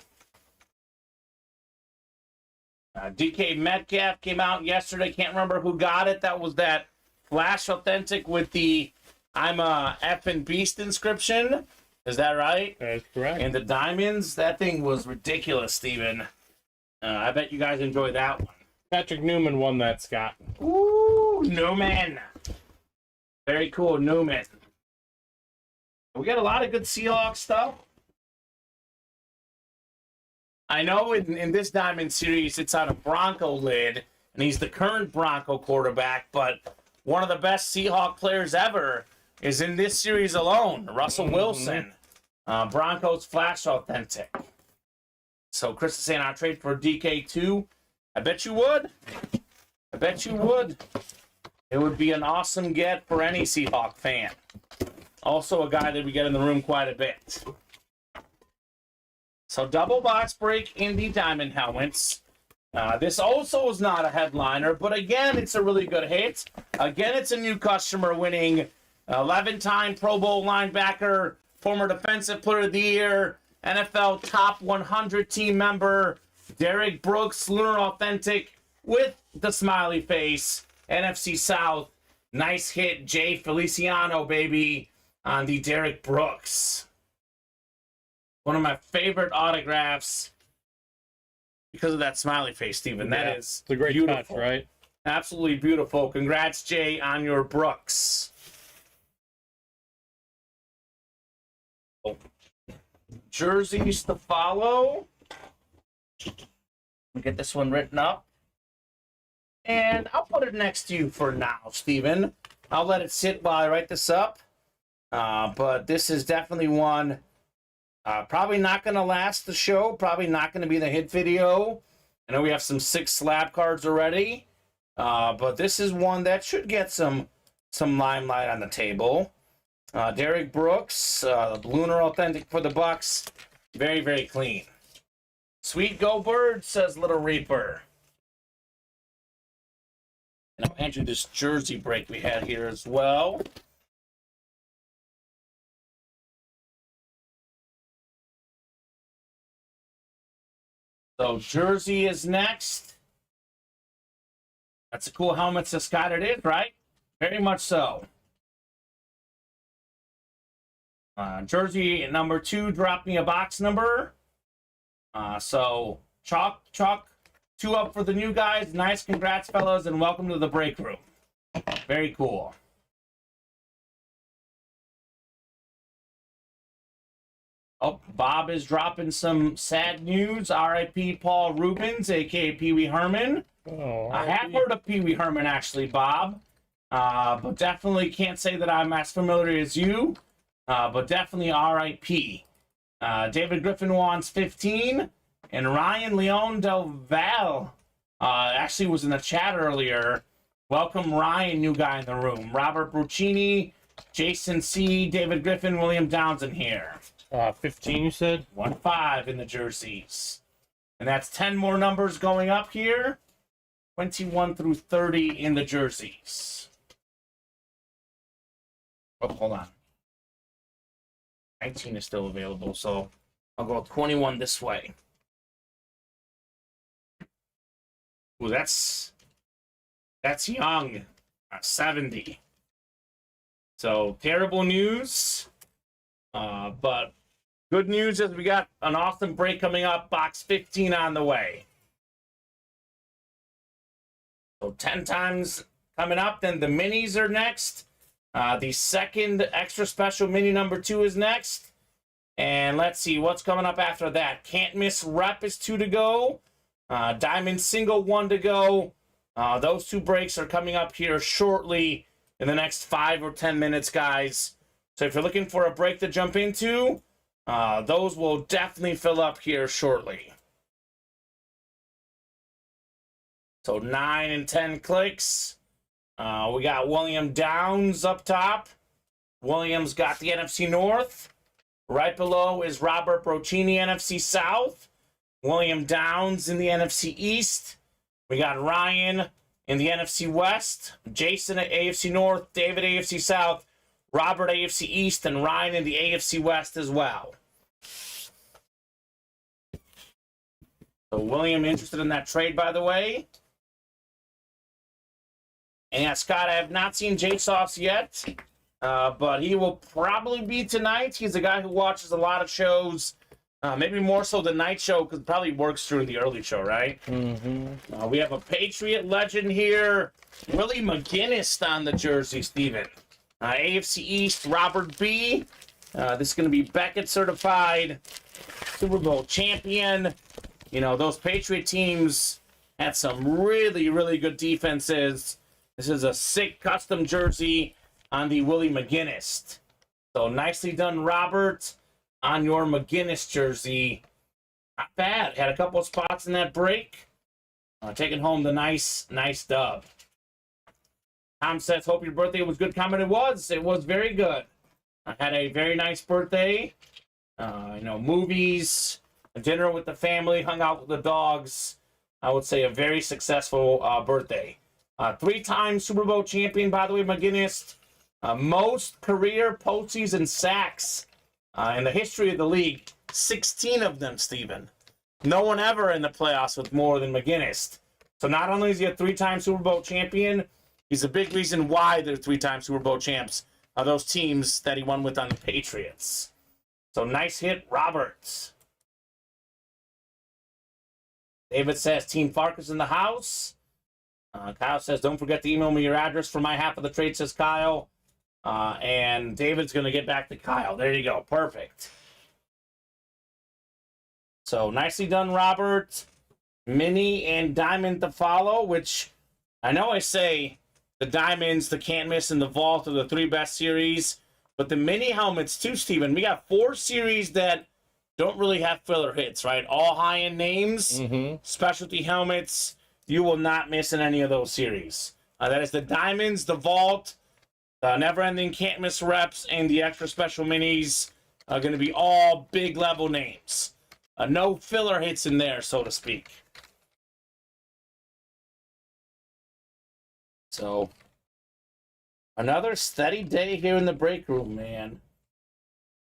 S2: DK Metcalf came out yesterday. Can't remember who got it. That was that Flash Authentic with the I'm a effing beast inscription. Is that right?
S3: That is correct.
S2: And the diamonds. That thing was ridiculous, Steven. I bet you guys enjoyed that one.
S3: Patrick Newman won that, Scott.
S2: Ooh, Newman. Very cool, Newman. We got a lot of good Seahawks stuff. I know in this Diamond Series, it's on a Bronco lid, and he's the current Bronco quarterback, but one of the best Seahawk players ever is in this series alone, Russell Wilson. Broncos Flash Authentic. So Chris is saying I'll trade for DK2. I bet you would. I bet you would. It would be an awesome get for any Seahawk fan. Also a guy that we get in the room quite a bit. So double box break in the Diamond helmets. This also is not a headliner, but again, it's a really good hit. Again, it's a new customer winning 11-time Pro Bowl linebacker, former Defensive Player of the Year, NFL Top 100 team member, Derek Brooks, Lunar Authentic with the smiley face, NFC South. Nice hit, Jay Feliciano, baby, on the Derek Brooks. One of my favorite autographs because of that smiley face, Steven. That is
S3: it's a great
S2: beautiful.
S3: touch, right?
S2: Absolutely beautiful. Congrats, Jay, on your Brooks. Jerseys to follow. Let me get this one written up. And I'll put it next to you for now, Steven. I'll let it sit while I write this up. But this is definitely one probably not going to last the show. Probably not going to be the hit video. I know we have some 6 slab cards already. But this is one that should get some limelight on the table. Derek Brooks, Lunar Authentic for the Bucks. Very, very clean. Sweet Go Bird, says Little Reaper. And I'll hand you this jersey break we had here as well. So jersey is next. That's a cool helmet to Scott it is, right? Very much so. Jersey number 2 dropped me a box number. So chalk 2 up for the new guys. Nice, congrats, fellas, and welcome to the break room. Very cool. Oh, Bob is dropping some sad news. R.I.P. Paul Rubens, a.k.a. Pee Wee Herman.
S3: Oh,
S2: I have heard of Pee Wee Herman, actually, Bob. But definitely can't say that I'm as familiar as you. But definitely R.I.P. David Griffin wants 15. And Ryan Leon Del Val actually was in the chat earlier. Welcome, Ryan, new guy in the room. Robert Bruccini, Jason C., David Griffin, William Downs in here.
S3: 15, you said?
S2: 1-5 in the jerseys. And that's 10 more numbers going up here. 21 through 30 in the jerseys. Oh, hold on. 19 is still available, so I'll go 21 this way. Ooh, that's young. 70. So terrible news. But good news is we got an awesome break coming up. Box 15 on the way. So 10 times coming up. Then the minis are next. The second extra special mini number 2 is next. And let's see what's coming up after that. Can't miss rep is 2 to go. Diamond single 1 to go. Those 2 breaks are coming up here shortly in the next 5 or 10 minutes, guys. So if you're looking for a break to jump into, those will definitely fill up here shortly. So 9 and 10 clicks. We got William Downs up top. Williams got the NFC North. Right below is Robert Broccini, NFC South. William Downs in the NFC East. We got Ryan in the NFC West. Jason at AFC North. David AFC South. Robert AFC East. And Ryan in the AFC West as well. So William interested in that trade, by the way. And yeah, Scott, I have not seen J-Sauce yet, but he will probably be tonight. He's a guy who watches a lot of shows, maybe more so the night show, because probably works through the early show, right?
S3: Mm-hmm.
S2: We have a Patriot legend here, Willie McGinnis on the jersey, Steven. AFC East, Robert B. This is going to be Beckett certified, Super Bowl champion. You know, those Patriot teams had some really, really good defenses. This is a sick custom jersey on the Willie McGinnis. So nicely done, Robert, on your McGinnis jersey. Not bad. Had a couple of spots in that break. Taking home the nice dub. Tom says, hope your birthday was good. Comment, it was. It was very good. I had a very nice birthday. You know, movies, a dinner with the family, hung out with the dogs. I would say a very successful birthday. 3-time Super Bowl champion, by the way, McGinnis. Most career postseason sacks in the history of the league. 16 of them, Steven. No one ever in the playoffs with more than McGinnis. So not only is he a 3-time Super Bowl champion, he's a big reason why they're 3-time Super Bowl champs. Those teams that he won with on the Patriots. So nice hit, Roberts. David says, Team Farkas in the house. Kyle says, don't forget to email me your address for my half of the trade, says Kyle. And David's going to get back to Kyle. There you go. Perfect. So nicely done, Robert. Mini and Diamond to follow, which I know I say the Diamonds, the Can't Miss, and the Vault are the 3 best series. But the Mini helmets too, Steven. We got 4 series that don't really have filler hits, right? All high-end names, specialty helmets. You will not miss in any of those series. That is the Diamonds, the Vault, the Never-Ending Can't Miss Reps, and the Extra Special Minis are going to be all big-level names. No filler hits in there, so to speak. So, another steady day here in the break room, man.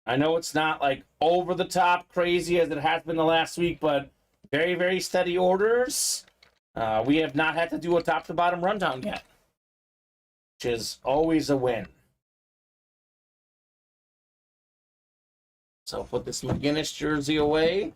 S2: I know it's not like over-the-top crazy as it has been the last week, but Very, very steady orders. We have not had to do a top-to-bottom rundown yet, which is always a win. So put this McGinnis jersey away.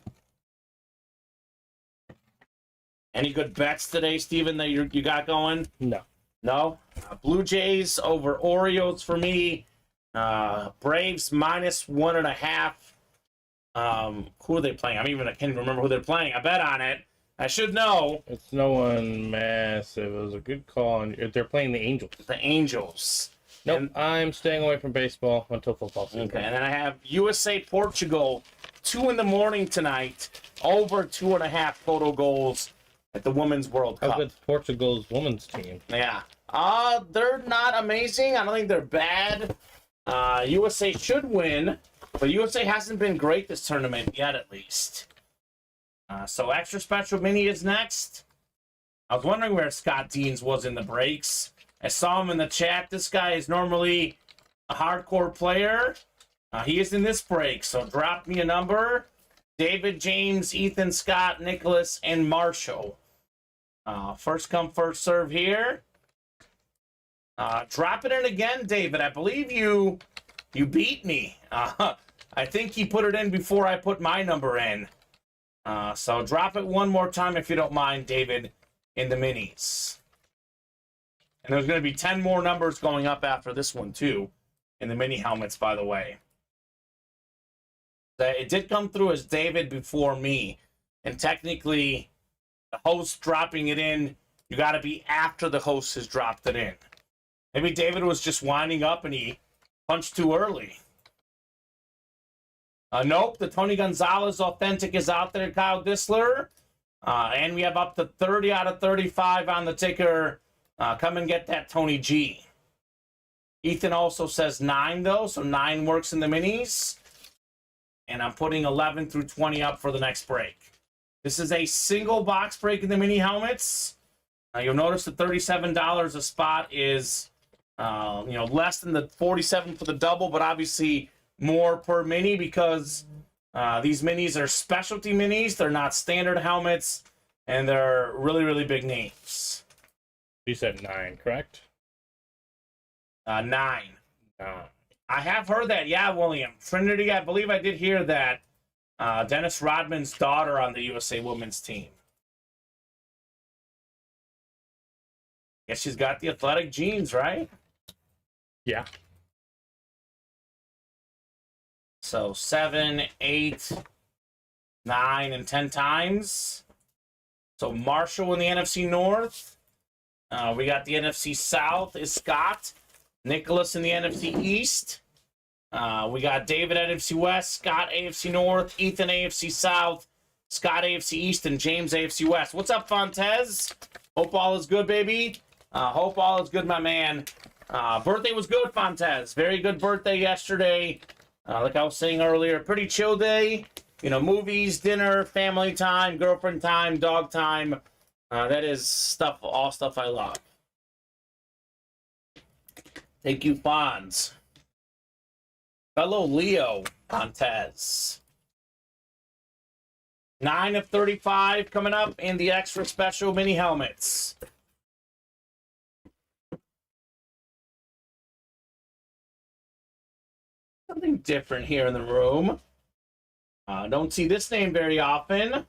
S2: Any good bets today, Steven, that you got going?
S3: No.
S2: No? Blue Jays over Orioles for me. Braves minus 1.5. Who are they playing? I can't even remember who they're playing. I bet on it. I should know.
S3: It's no one massive. It was a good call. They're playing the Angels.
S2: The Angels.
S3: Nope,
S2: And,
S3: I'm staying away from baseball until football season.
S2: okay, and then I have USA Portugal 2 a.m. tonight. Over 2.5 total goals at the Women's World Cup.
S3: How good's Portugal's women's team?
S2: Yeah. They're not amazing. I don't think they're bad. USA should win, but USA hasn't been great this tournament yet, at least. So extra special mini is next. I was wondering where Scott Deans was in the breaks. I saw him in the chat. This guy is normally a hardcore player. He is in this break, so drop me a number. David, James, Ethan, Scott, Nicholas, and Marshall. First come, first serve here. Drop it in again, David. I believe you beat me. I think he put it in before I put my number in. So drop it one more time if you don't mind, David, in the minis. And there's going to be 10 more numbers going up after this one, too, in the mini helmets, by the way. It did come through as David before me. And technically, the host dropping it in, you got to be after the host has dropped it in. Maybe David was just winding up and he punched too early. Nope, the Tony Gonzalez Authentic is out there, Kyle Dissler. And we have up to 30 out of 35 on the ticker. Come and get that Tony G. Ethan also says 9, though, so 9 works in the minis. And I'm putting 11 through 20 up for the next break. This is a single box break in the mini helmets. You'll notice the $37 a spot is less than the $47 for the double, but obviously more per mini because these minis are specialty minis. They're not standard helmets, and they're really, really big names.
S3: You said 9, correct?
S2: 9.
S3: 9.
S2: I have heard that, yeah, William. Trinity, I believe I did hear that. Dennis Rodman's daughter on the USA women's team. Guess she's got the athletic genes, right?
S3: Yeah.
S2: So 7, 8, 9, and 10 times. So Marshall in the NFC North. We got the NFC South is Scott. Nicholas in the NFC East. We got David NFC West, Scott AFC North, Ethan AFC South, Scott AFC East, and James AFC West. What's up, Fontez? Hope all is good, baby. Hope all is good, my man. Birthday was good, Fontez. Very good birthday yesterday. Like I was saying earlier, pretty chill day. Movies, dinner, family time, girlfriend time, dog time. That is all stuff I love. Thank you, Fonz. Fellow Leo Fontez. 9 of 35 coming up in the extra special mini helmets. Something different here in the room. Don't see this name very often.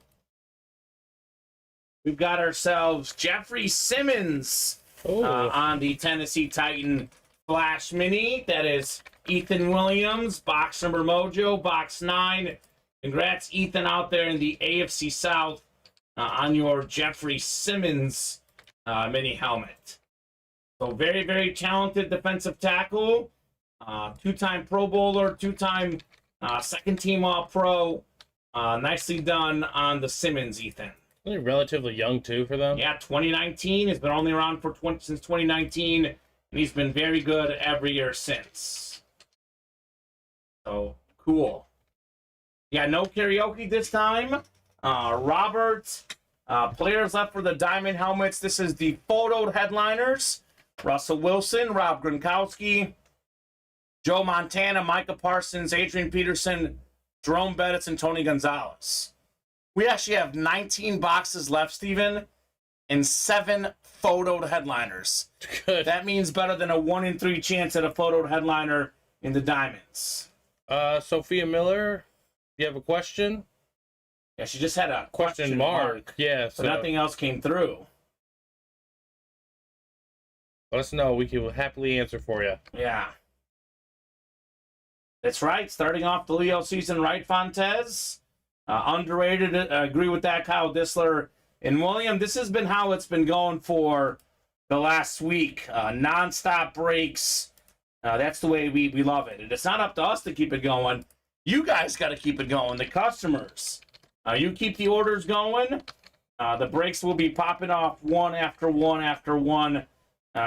S2: We've got ourselves Jeffrey Simmons on the Tennessee Titan Flash Mini. That is Ethan Williams, box number Mojo, box 9. Congrats, Ethan, out there in the AFC South on your Jeffrey Simmons mini helmet. So very, very talented defensive tackle. 2-time Pro Bowler, 2-time second-team All-Pro. Nicely done on the Simmons, Ethan.
S3: They're relatively young, too, for them.
S2: Yeah, 2019. He's been only around since 2019, and he's been very good every year since. So, cool. Yeah, no karaoke this time. Robert, players left for the Diamond helmets. This is the photoed headliners. Russell Wilson, Rob Gronkowski, Joe Montana, Micah Parsons, Adrian Peterson, Jerome Bettis, and Tony Gonzalez. We actually have 19 boxes left, Steven, and 7 photoed headliners.
S3: Good.
S2: That means better than a 1 in 3 chance at a photoed headliner in the diamonds.
S3: Sophia Miller, you have a question?
S2: Yeah, she just had a question
S3: mark. Yeah,
S2: so nothing else came through.
S3: Let us know. We can happily answer for you.
S2: Yeah. That's right. Starting off the Leo season, right, Fontes? Underrated. Agree with that, Kyle Disler. And William, this has been how it's been going for the last week. Non-stop breaks. That's the way we love it. And it's not up to us to keep it going. You guys got to keep it going. The customers. You keep the orders going. The breaks will be popping off one after one after one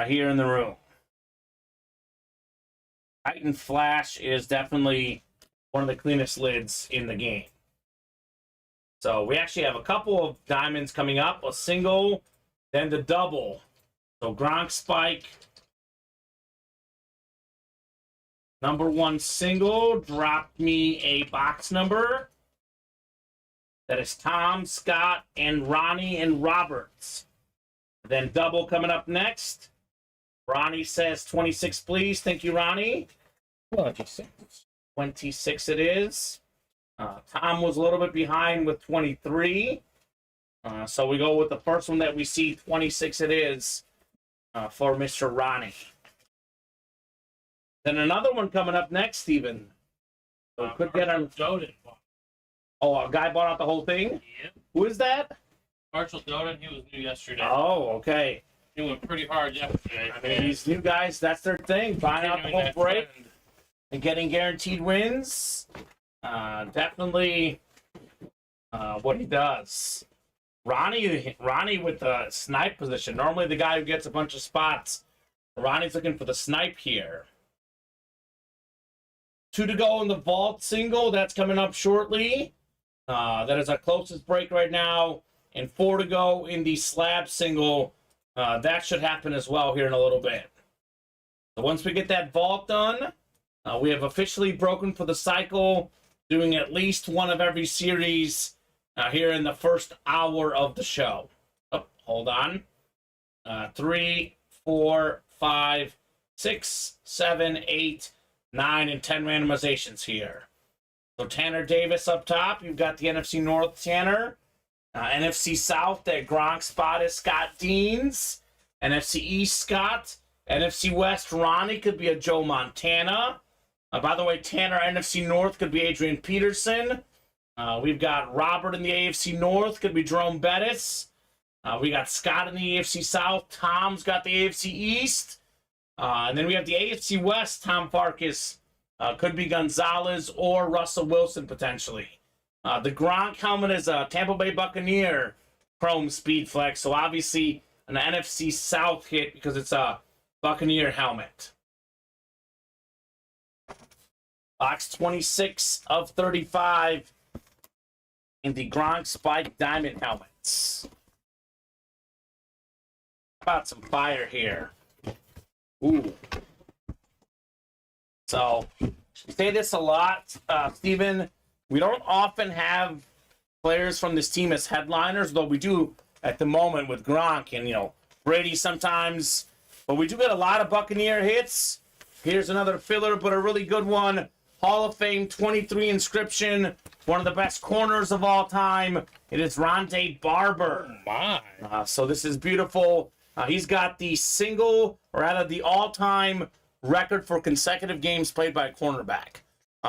S2: here in the room. Titan Flash is definitely one of the cleanest lids in the game. So we actually have a couple of diamonds coming up. A single, then the double. So Gronk Spike. Number 1 single dropped me a box number. That is Tom, Scott, and Ronnie and Roberts. Then double coming up next. Ronnie says 26, please. Thank you, Ronnie.
S3: 26.
S2: 26 it is. Tom was a little bit behind with 23. So we go with the first one that we see. 26 it is for Mr. Ronnie. Then another one coming up next, Steven. So could get on. Oh, a guy bought out the whole thing?
S3: Yep.
S2: Who is that?
S3: Marshall Doden, he was new yesterday.
S2: Oh, okay.
S3: He went pretty hard yesterday.
S2: I mean, these new guys, that's their thing. Buying out the whole break and getting guaranteed wins. Definitely what he does. Ronnie with the snipe position. Normally the guy who gets a bunch of spots. Ronnie's looking for the snipe here. 2 to go in the vault single. That's coming up shortly. That is our closest break right now. And 4 to go in the slab single. That should happen as well here in a little bit. So once we get that vault done, we have officially broken for the cycle, doing at least one of every series here in the first hour of the show. Oh, hold on. 3, 4, 5, 6, 7, 8, 9, and 10 randomizations here. So Tanner Davis up top. You've got the NFC North Tanner. NFC South, that Gronk spot is Scott Deans. NFC East, Scott. NFC West, Ronnie could be a Joe Montana. By the way, Tanner, NFC North could be Adrian Peterson. We've got Robert in the AFC North, could be Jerome Bettis. We got Scott in the AFC South. Tom's got the AFC East. And then we have the AFC West, Tom Farkas. Could be Gonzalez or Russell Wilson, potentially. The Gronk helmet is a Tampa Bay Buccaneer Chrome Speed Flex. So obviously an NFC South hit because it's a Buccaneer helmet. Box 26 of 35 in the Gronk Spike Diamond helmets. How about some fire here? Ooh. So, I say this a lot, Steven. We don't often have players from this team as headliners, though we do at the moment with Gronk and, Brady sometimes. But we do get a lot of Buccaneer hits. Here's another filler, but a really good one. Hall of Fame 23 inscription. One of the best corners of all time. It is Rondé Barber.
S3: Oh, my.
S2: So this is beautiful. He's got the single, or rather the all-time record for consecutive games played by a cornerback.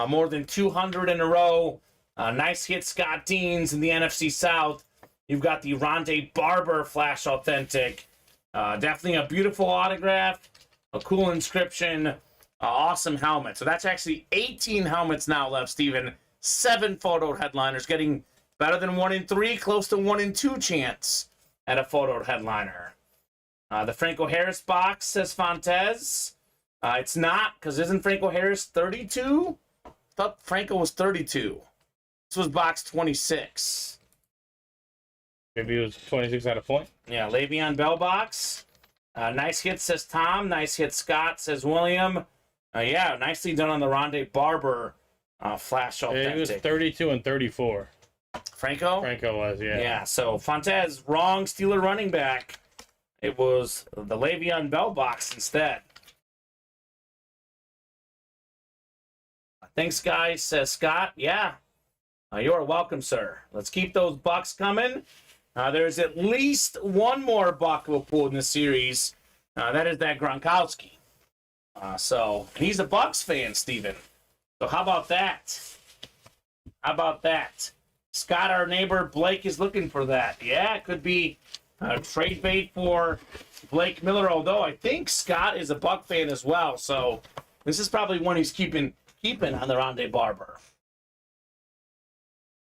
S2: More than 200 in a row. Nice hit, Scott Deans in the NFC South. You've got the Rondé Barber Flash Authentic. Definitely a beautiful autograph. A cool inscription. Awesome helmet. So that's actually 18 helmets now left, Steven. 7 photoed headliners. Getting better than 1 in 3. Close to 1 in 2 chance at a photoed headliner. The Franco Harris box, says Fontes. It's not, because isn't Franco Harris 32? I thought Franco was 32. This was box 26.
S3: Maybe it was 26 at a point.
S2: Yeah, Le'Veon Bell box. Nice hit, says Tom. Nice hit, Scott, says William. Yeah, nicely done on the Rondé Barber Flash Authentic.
S3: It was 32 and 34.
S2: Franco?
S3: Franco was, yeah.
S2: Yeah, so Fontez, wrong Steeler running back. It was the Le'Veon Bell box instead. Thanks, guys, says Scott. Yeah, you're welcome, sir. Let's keep those bucks coming. There's at least one more buck we'll pull in the series. That is that Gronkowski. So he's a Bucks fan, Steven. So how about that? How about that? Scott, our neighbor, Blake is looking for that. Yeah, it could be a trade bait for Blake Miller, although I think Scott is a Buck fan as well. So this is probably one he's keeping on the Rondé Barber.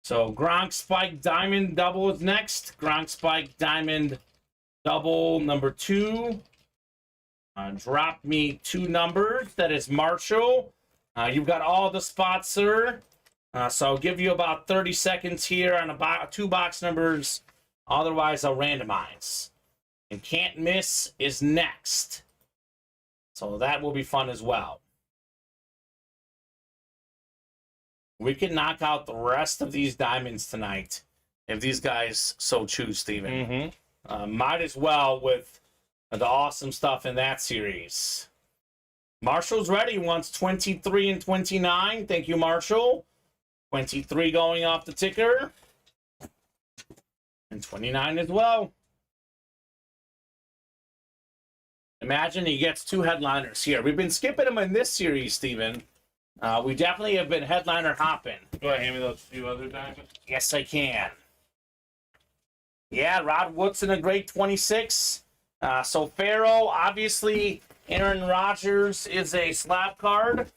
S2: So Gronk Spike Diamond double is next. Gronk Spike Diamond double number 2. Drop me 2 numbers. That is Marshall. You've got all the spots, sir. So I'll give you about 30 seconds here on 2 box numbers. Otherwise, I'll randomize. And Can't Miss is next. So that will be fun as well. We can knock out the rest of these diamonds tonight if these guys so choose, Steven. Might as well with the awesome stuff in that series. Marshall's ready. Wants 23 and 29. Thank you, Marshall. 23 going off the ticker. And 29 as well. Imagine he gets 2 headliners here. We've been skipping them in this series, Steven. We definitely have been headliner hopping.
S3: Go ahead, hand me those 2 other diamonds.
S2: Yes, I can. Yeah, Rod Woodson, a great 26. So Farrell, obviously, Aaron Rodgers is a slab card.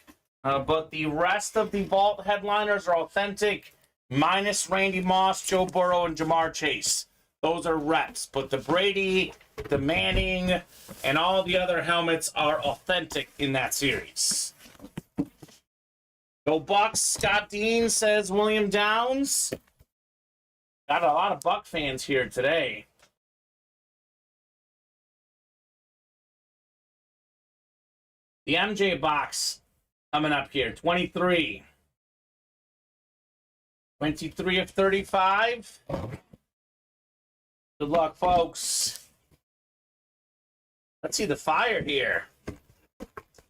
S2: But the rest of the vault headliners are authentic, minus Randy Moss, Joe Burrow, and Jamar Chase. Those are reps. But the Brady, the Manning, and all the other helmets are authentic in that series. Go Bucks. Scott Dean says William Downs. Got a lot of Buck fans here today. The MJ box coming up here. 23. 23 of 35. Good luck, folks. Let's see the fire here.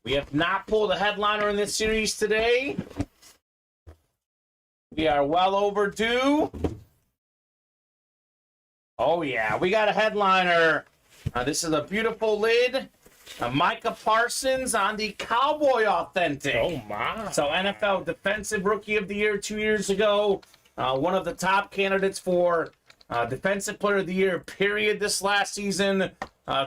S2: We have not pulled a headliner in this series today. We are well overdue. Oh, yeah. We got a headliner. This is a beautiful lid. Micah Parsons on the Cowboy Authentic.
S3: Oh, my.
S2: So NFL Defensive Rookie of the Year 2 years ago. One of the top candidates for Defensive Player of the Year, period, this last season.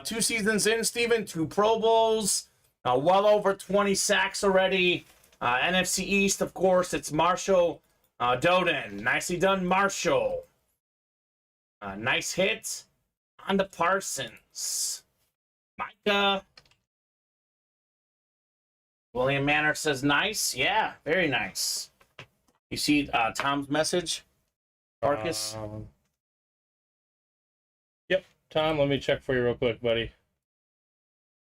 S2: 2 seasons in, Steven. 2 Pro Bowls. Well over 20 sacks already. NFC East, of course, it's Marshall Doden. Nicely done, Marshall. Nice hit on the Parsons. Micah. William Manor says nice. Yeah, very nice. You see Tom's message, Marcus?
S3: Yep, Tom, let me check for you real quick, buddy.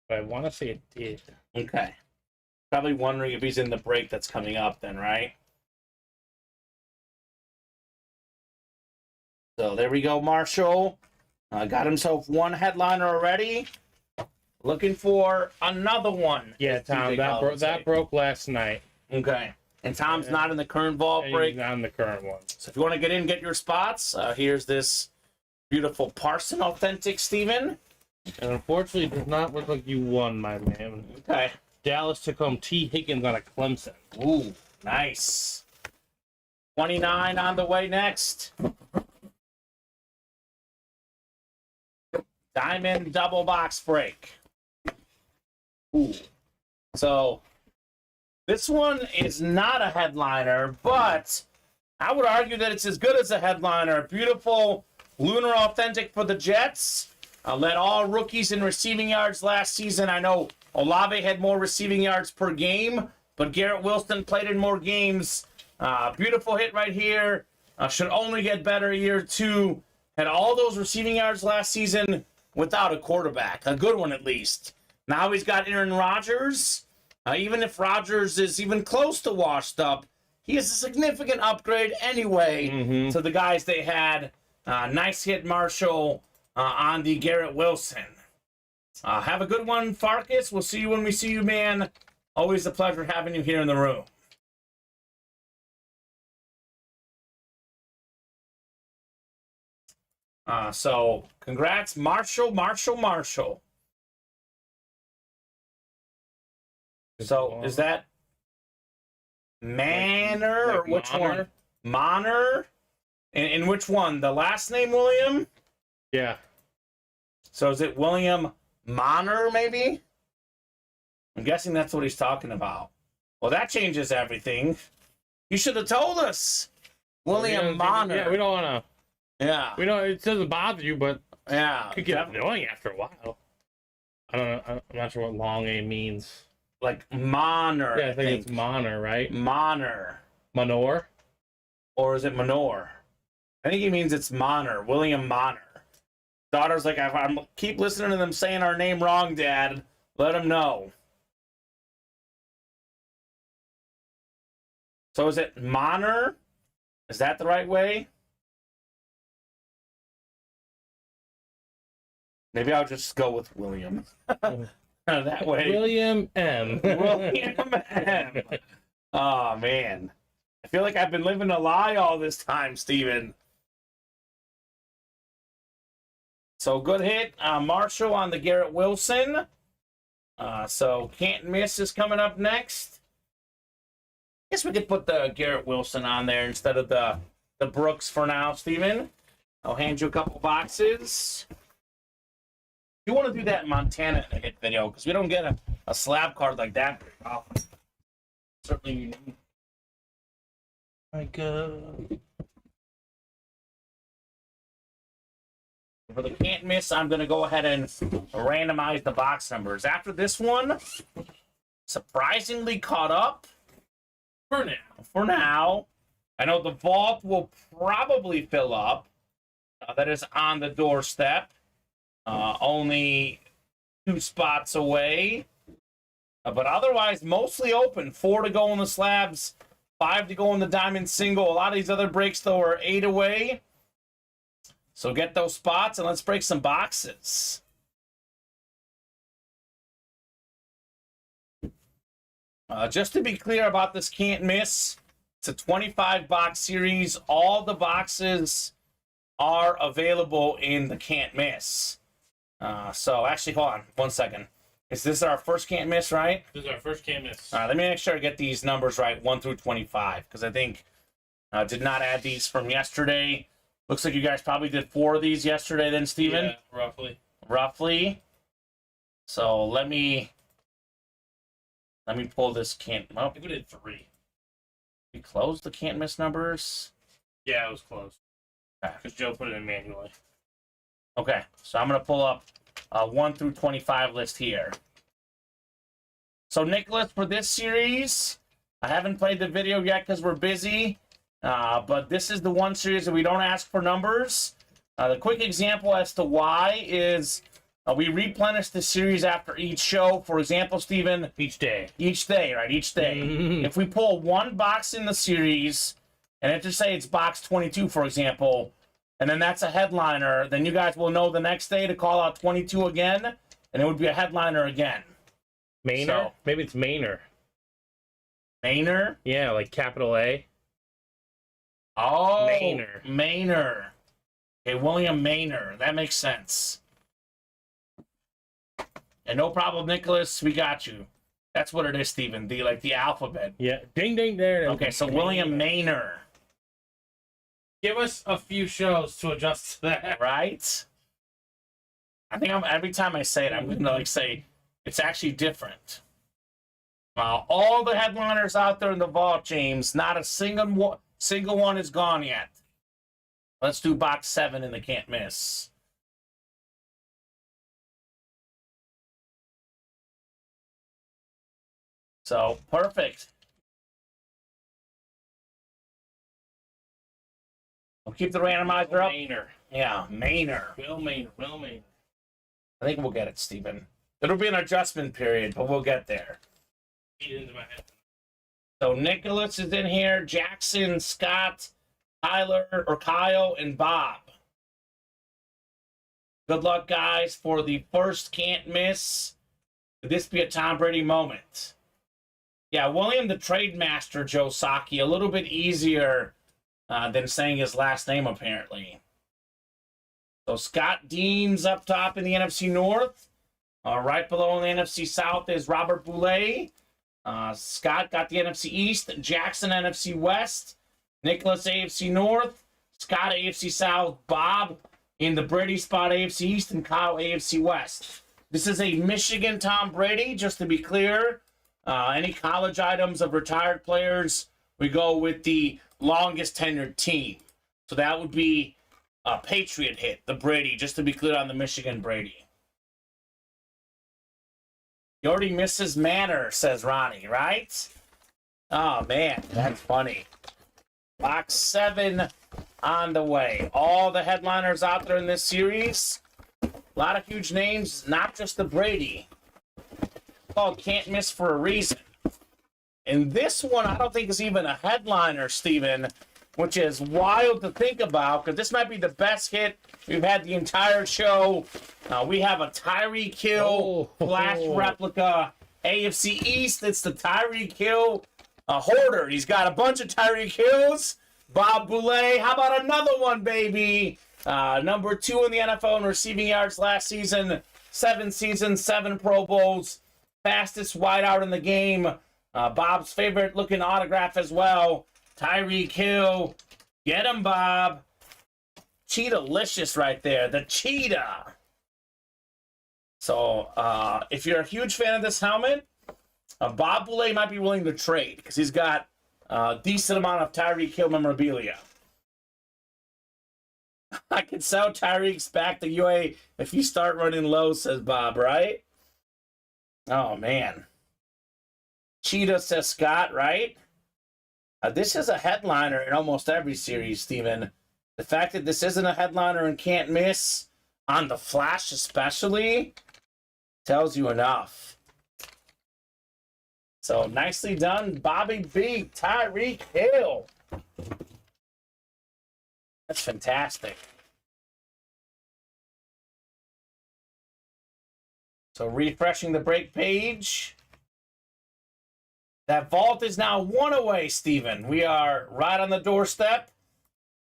S3: But I want to say it did.
S2: Okay. Probably wondering if he's in the break that's coming up then, right? So there we go, Marshall. Got himself 1 headliner already. Looking for another one.
S3: Yeah, Tom, that broke last night.
S2: Okay. And Tom's not in the current vault break.
S3: He's not in the current one.
S2: So if you want to get in, get your spots. Here's this beautiful Parson Authentic, Steven.
S3: And unfortunately, it does not look like you won, my man.
S2: Okay.
S3: Dallas took home T. Higgins on a Clemson.
S2: Ooh, nice. 29 on the way next. Diamond double box break. Ooh. So, this one is not a headliner, but I would argue that it's as good as a headliner. Beautiful Lunar Authentic for the Jets. Led all rookies in receiving yards last season. I know Olave had more receiving yards per game, but Garrett Wilson played in more games. Beautiful hit right here. Should only get better year 2. Had all those receiving yards last season without a quarterback. A good one, at least. Now he's got Aaron Rodgers. Even if Rodgers is even close to washed up, he is a significant upgrade anyway to the guys they had. Nice hit, Marshall, on the Garrett Wilson. Have a good one, Farkas. We'll see you when we see you, man. Always a pleasure having you here in the room. So, congrats, Marshall. So, is that Manor or which one? Manor? In which one? The last name, William?
S3: Yeah.
S2: So, is it William Manor, maybe? I'm guessing that's what he's talking about. Well, that changes everything. You should have told us. William Manor.
S3: Yeah, we don't want to.
S2: Yeah.
S3: We don't. It doesn't bother you, but
S2: Yeah.
S3: it could get annoying after a while. I don't know. I'm not sure what long A means.
S2: Like Manor.
S3: Yeah, I think it's Manor, right?
S2: Manor.
S3: Manor?
S2: Or is it Manor? I think he means it's Manor. William Manor. Daughter's like, if I keep listening to them saying our name wrong, Dad, let them know. So is it Manor? Is that the right way? Maybe I'll just go with William. That way.
S3: William M.
S2: William M. Oh, man. I feel like I've been living a lie all this time, Steven. So good hit. Marshall on the Garrett Wilson. So Can't Miss is coming up next. Guess we could put the Garrett Wilson on there instead of the Brooks for now, Steven. I'll hand you a couple boxes. You want to do that in Montana in a hit video, because we don't get a slab card like that very often. Certainly unique. For the Can't Miss, I'm going to go ahead and randomize the box numbers. After this one, surprisingly caught up. For now. I know the vault will probably fill up. That is on the doorstep. Only 2 spots away. But otherwise, mostly open. 4 to go in the slabs. 5 to go in the diamond single. A lot of these other breaks, though, are 8 away. So get those spots, and let's break some boxes. Just to be clear about this Can't Miss, it's a 25-box series. All the boxes are available in the Can't Miss. So actually, hold on 1 second. Is this our first Can't Miss, right?
S3: This is our first Can't Miss.
S2: All right, let me make sure I get these numbers right, 1 through 25, because I think I did not add these from yesterday. Looks like you guys probably did 4 of these yesterday then, Steven?
S3: Yeah, roughly.
S2: Roughly. So let me pull this Can't...
S3: I think we did 3.
S2: We closed the Can't Miss numbers?
S3: Yeah, it was close.
S2: Okay.
S3: Because Joe put it in manually.
S2: Okay, so I'm going to pull up 1 through 25 list here. So, Nicholas, for this series, I haven't played the video yet because we're busy. But this is the one series that we don't ask for numbers. The quick example as to why is we replenish the series after each show. For example, Steven.
S3: Each day.
S2: Each day, right? Each day. If we pull 1 box in the series, and let's just say it's box 22, for example, and then that's a headliner, then you guys will know the next day to call out 22 again, and it would be a headliner again.
S3: Maynor?
S2: So,
S3: maybe it's Maynor.
S2: Maynor?
S3: Yeah, like capital A.
S2: Oh,
S3: Maynor.
S2: Maynor. Okay, William Maynor. That makes sense. And no problem, Nicholas. We got you. That's what it is, Steven. The alphabet.
S3: Yeah. Ding, ding, there.
S2: Okay, so William Maynor.
S3: Give us a few shows to adjust to that.
S2: Right? I think every time I say it, I'm going to say it's actually different. All the headliners out there in the vault, James, not a single one is gone yet. Let's do box 7 in the Can't Miss. So, perfect. We'll keep the randomizer up.
S3: Maynor.
S2: Yeah, Maynor.
S3: Will Maynor.
S2: I think we'll get it, Steven. It'll be an adjustment period, but we'll get there.
S3: Eat it into my head.
S2: So Nicholas is in here, Jackson, Scott, Tyler, or Kyle, and Bob. Good luck, guys, for the first can't miss. Could this be a Tom Brady moment? Yeah, William the Trade Master, Joe Saki, a little bit easier than saying his last name, apparently. So Scott Dean's up top in the NFC North. Right below in the NFC South is Robert Boulay. Scott got the NFC East. Jackson, NFC West. Nicholas, AFC North. Scott, AFC South. Bob in the Brady spot, AFC East. And Kyle, AFC West. This is a Michigan Tom Brady, just to be clear. Any college items of retired players, we go with the longest tenured team. So that would be a Patriot hit, the Brady, just to be clear on the Michigan Brady. You already missed his manner, says Ronnie, right? Oh, man, that's funny. Box 7 on the way. All the headliners out there in this series. A lot of huge names, not just the Brady. Called Can't Miss for a reason. And this one, I don't think is even a headliner, Steven, which is wild to think about, because this might be the best hit we've had the entire show. We have a Tyreek Hill flash replica AFC East. It's the Tyreek Hill hoarder. He's got a bunch of Tyreek Hills. Bob Boulay, how about another one, baby? Number 2 in the NFL in receiving yards last season. 7 seasons, 7 Pro Bowls. Fastest wideout in the game. Bob's favorite looking autograph as well. Tyreek Hill. Get him, Bob. Cheetah-licious right there. The cheetah. So, if you're a huge fan of this helmet, Bob Boulay might be willing to trade because he's got a decent amount of Tyreek Hill memorabilia. I could sell Tyreek's back to UA if you start running low, says Bob, right? Oh, man. Cheetah, says Scott, right? This is a headliner in almost every series, Steven. The fact that this isn't a headliner and can't miss, on the Flash especially, tells you enough. So, nicely done, Bobby B. Tyreek Hill. That's fantastic. So, refreshing the break page. That vault is now 1 away, Steven. We are right on the doorstep.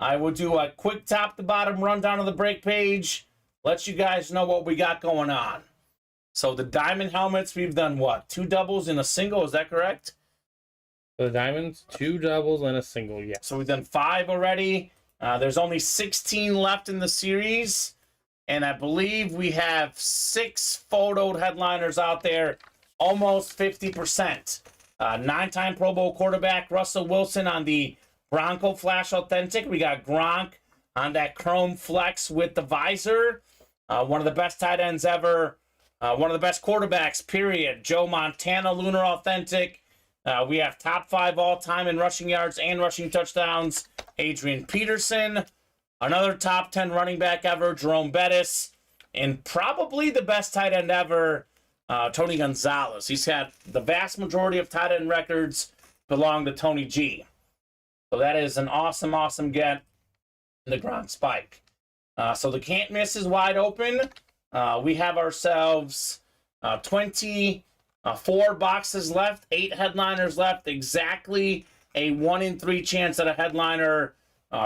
S2: I will do a quick top-to-bottom rundown of the break page. Let you guys know what we got going on. So the diamond helmets, we've done what? 2 doubles and a single, is that correct?
S3: For the diamonds, 2 doubles and a single, yeah.
S2: So we've done 5 already. There's only 16 left in the series. And I believe we have 6 photoed headliners out there, almost 50%. 9-time Pro Bowl quarterback Russell Wilson on the Bronco Flash Authentic. We got Gronk on that Chrome Flex with the visor. One of the best tight ends ever. One of the best quarterbacks, period. Joe Montana Lunar Authentic. We have top 5 all-time in rushing yards and rushing touchdowns. Adrian Peterson. Another top 10 running back ever, Jerome Bettis. And probably the best tight end ever, Tony Gonzalez. He's had the vast majority of tight end records belong to Tony G. So that is an awesome, awesome get in the Gronk Spike. So the can't miss is wide open. We have ourselves 24 boxes left, 8 headliners left, exactly a 1 in 3 chance at a headliner.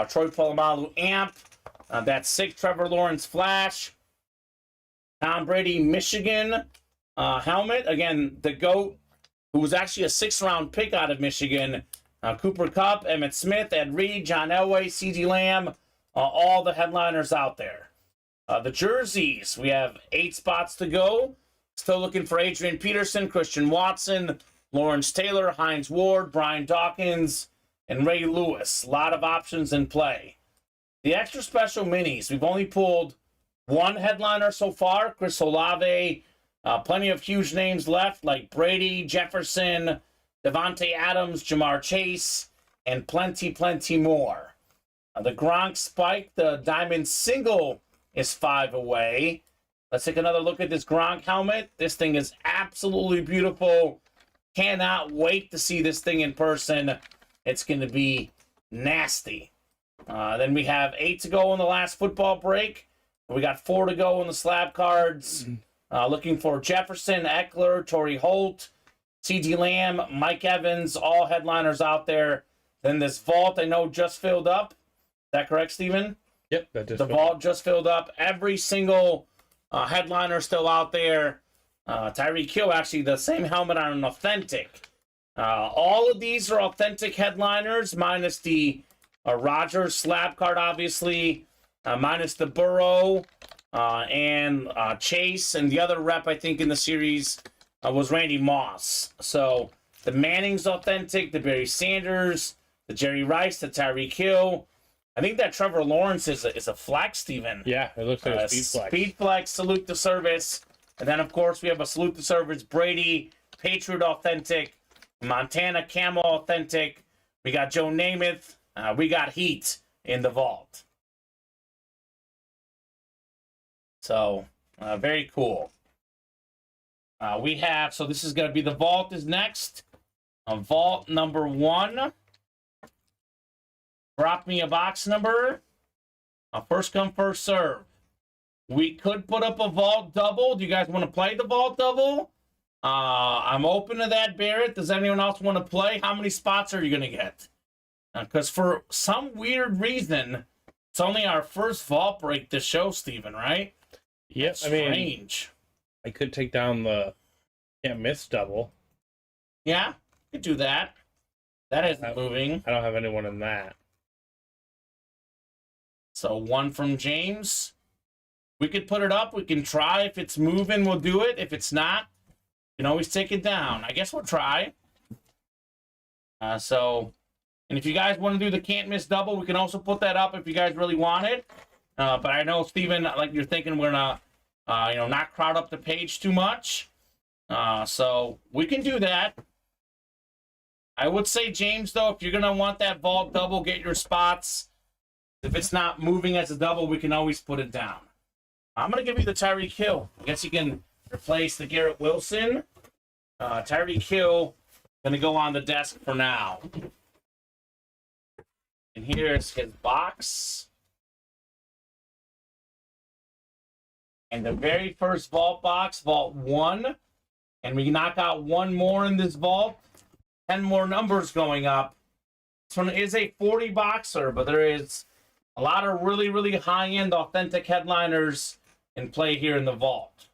S2: Troy Polamalu amp. That's 6 Trevor Lawrence Flash. Tom Brady Michigan helmet. Again, the GOAT, who was actually a 6th-round pick out of Michigan. Cooper Kupp, Emmitt Smith, Ed Reed, John Elway, C.D. Lamb. All the headliners out there. The jerseys, we have 8 spots to go. Still looking for Adrian Peterson, Christian Watson, Lawrence Taylor, Hines Ward, Brian Dawkins, and Ray Lewis. A lot of options in play. The extra special minis, we've only pulled 1 headliner so far, Chris Olave. Plenty of huge names left, like Brady, Jefferson, Devontae Adams, Jamar Chase, and plenty, plenty more. The Gronk Spike, the diamond single, is 5 away. Let's take another look at this Gronk helmet. This thing is absolutely beautiful. Cannot wait to see this thing in person. It's going to be nasty. Then we have 8 to go in the last football break. We got 4 to go in the slab cards. Looking for Jefferson, Eckler, Torrey Holt, C.D. Lamb, Mike Evans, all headliners out there. Then this vault I know just filled up. Is that correct, Steven?
S3: Yep, that just
S2: the vault just filled up. Every single headliner still out there. Tyreek Hill, actually, the same helmet on an authentic. All of these are authentic headliners, minus the Rodgers slab card, obviously, minus the Burrow and Chase, and the other rep, I think, in the series was Randy Moss. So the Manning's authentic, the Barry Sanders, the Jerry Rice, the Tyreek Hill. I think that Trevor Lawrence is a flex, Steven.
S3: Yeah, it looks like a speed flex.
S2: Speed flex, salute to service. And then, of course, we have a salute to service Brady, Patriot authentic, Montana Camel authentic. We got Joe Namath. We got Heat in the vault. So, very cool. We have, so this is going to be the vault is next. Vault number 1. Drop me a box number. First come, first serve. We could put up a vault double. Do you guys want to play the vault double? I'm open to that, Barrett. Does anyone else want to play? How many spots are you going to get? Because for some weird reason, it's only our first vault break to show, Steven, right?
S3: Yep,
S2: That's strange.
S3: I could take down the can't miss double.
S2: Yeah, could do that. That isn't moving.
S3: I don't have anyone in that.
S2: So 1 from James. We could put it up. We can try. If it's moving, we'll do it. If it's not, you can always take it down. I guess we'll try. And if you guys want to do the can't miss double, we can also put that up if you guys really want it. But I know, Steven, like you're thinking we're going to, not crowd up the page too much. So we can do that. I would say, James, though, if you're going to want that vault double, get your spots. If it's not moving as a double, we can always put it down. I'm going to give you the Tyreek Hill. I guess you can replace the Garrett Wilson. Tyreek Hill going to go on the desk for now. And here's his box. And the very first vault box, Vault 1. And we knock out 1 more in this vault. 10 more numbers going up. This one is a 40 boxer, but there is a lot of really, really high-end authentic headliners in play here in the vault.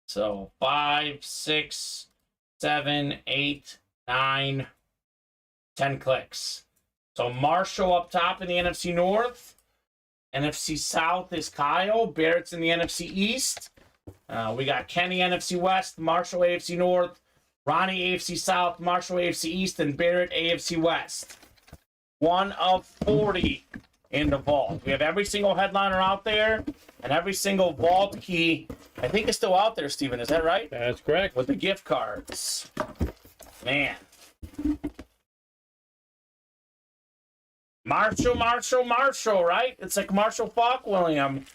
S2: So 5, 6, 7, 8, 9, 10 clicks. So Marshall up top in the NFC North. NFC South is Kyle. Barrett's in the NFC East. We got Kenny NFC West, Marshall AFC North, Ronnie AFC South, Marshall AFC East, and Barrett AFC West. 1 of 40 in the vault. We have every single headliner out there, and every single vault key, I think, is still out there, Steven. Is that right?
S3: That's correct.
S2: With the gift cards. Man. Marshall, right? It's like Marshall Falk, William.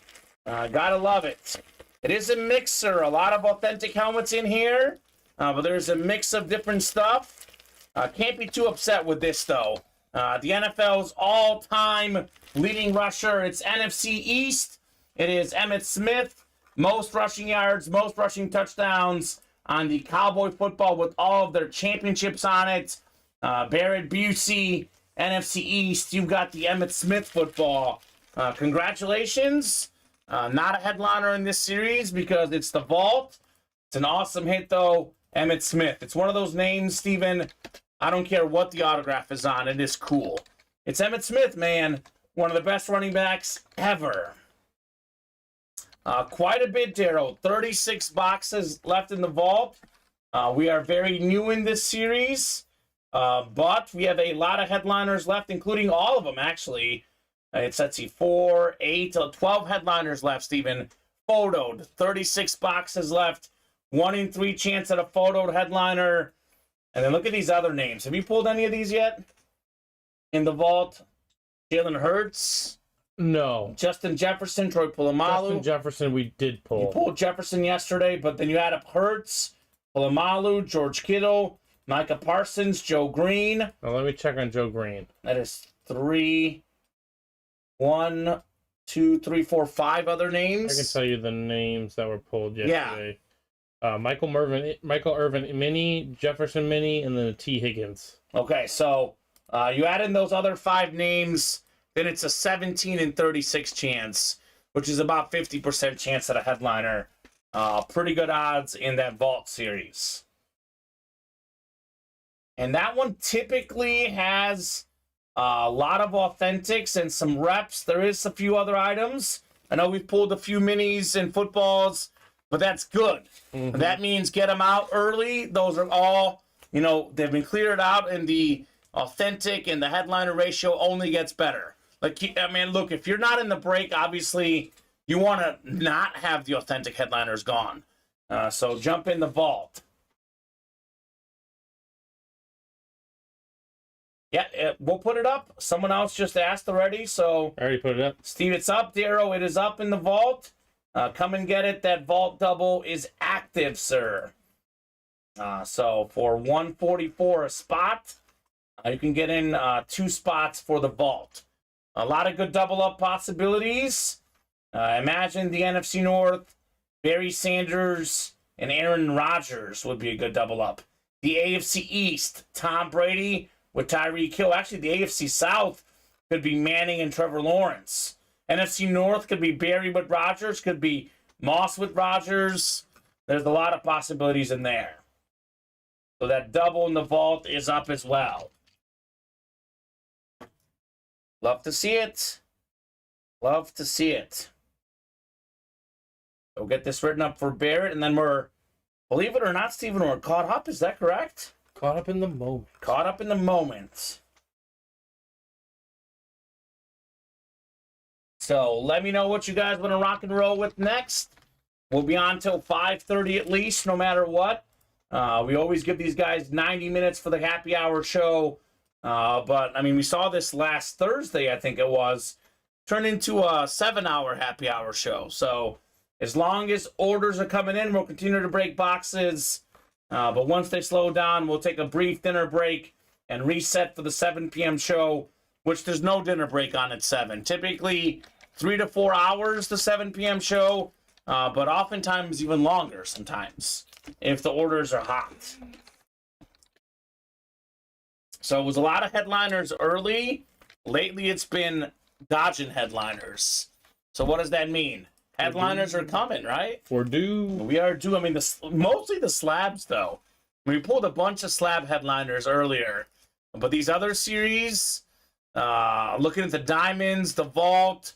S2: Gotta love it. It is a mixer. A lot of authentic helmets in here. But there's a mix of different stuff. Can't be too upset with this, though. The NFL's all-time leading rusher. It's NFC East. It is Emmitt Smith. Most rushing yards, most rushing touchdowns on the Cowboy football with all of their championships on it. Barrett Busey, NFC East. You've got the Emmitt Smith football. Congratulations. Not a headliner in this series because it's the vault. It's an awesome hit, though. Emmitt Smith. It's one of those names, Steven. I don't care what the autograph is on. It is cool. It's Emmitt Smith, man. One of the best running backs ever. Quite a bit, Daryl. 36 boxes left in the vault. We are very new in this series. But we have a lot of headliners left, including all of them, actually. It's, let's see, 4, 8, 12 headliners left, Steven. Photoed. 36 boxes left. 1 in 3 chance at a photoed headliner. And then look at these other names. Have you pulled any of these yet? In the vault? Jalen Hurts.
S3: No.
S2: Justin Jefferson, Troy Polamalu.
S3: Justin Jefferson, we did pull.
S2: You pulled Jefferson yesterday, but then you add up Hurts, Polamalu, George Kittle, Micah Parsons, Joe Green.
S3: Now let me check on Joe Green.
S2: That is 5 other names.
S3: I can tell you the names that were pulled yesterday. Yeah. Michael Irvin Mini, Jefferson Mini, and then a T. Higgins.
S2: Okay, so you add in those other 5 names, then it's a 17 and 36 chance, which is about 50% chance at a headliner. Pretty good odds in that vault series. And that one typically has a lot of authentics and some reps. There is a few other items. I know we've pulled a few minis and footballs, but that's good. Mm-hmm. That means get them out early. Those are all, they've been cleared out, and the authentic and the headliner ratio only gets better. Look, if you're not in the break, obviously you want to not have the authentic headliners gone. So jump in the vault. Yeah, we'll put it up. Someone else just asked already, so...
S3: I already put it up.
S2: Steve, it's up. Darrow, it is up in the vault. Come and get it. That vault double is active, sir. So for $144 a spot, you can get in 2 spots for the vault. A lot of good double-up possibilities. Imagine the NFC North, Barry Sanders, and Aaron Rodgers would be a good double-up. The AFC East, Tom Brady with Tyreek Hill. Actually, the AFC South could be Manning and Trevor Lawrence. NFC North could be Barry with Rodgers, could be Moss with Rodgers. There's a lot of possibilities in there. So that double in the vault is up as well. Love to see it. Love to see it. We'll get this written up for Barrett, and then we're, believe it or not, Stephen, we're caught up. Is that correct?
S3: Caught up in the moment.
S2: Caught up in the moment. So let me know what you guys want to rock and roll with next. We'll be on till 5:30 at least, no matter what. We always give these guys 90 minutes for the happy hour show. But, we saw this last Thursday, I think it was, turn into a 7-hour happy hour show. So as long as orders are coming in, we'll continue to break boxes. But once they slow down, we'll take a brief dinner break and reset for the 7 p.m. show, which there's no dinner break on at 7. Typically 3 to 4 hours, the 7 p.m. show, but oftentimes even longer sometimes if the orders are hot. So it was a lot of headliners early. Lately, it's been dodging headliners. So what does that mean? Headliners are coming, right?
S3: We're due.
S2: We are due. Mostly the slabs, though. We pulled a bunch of slab headliners earlier. But these other series, looking at the diamonds, the vault,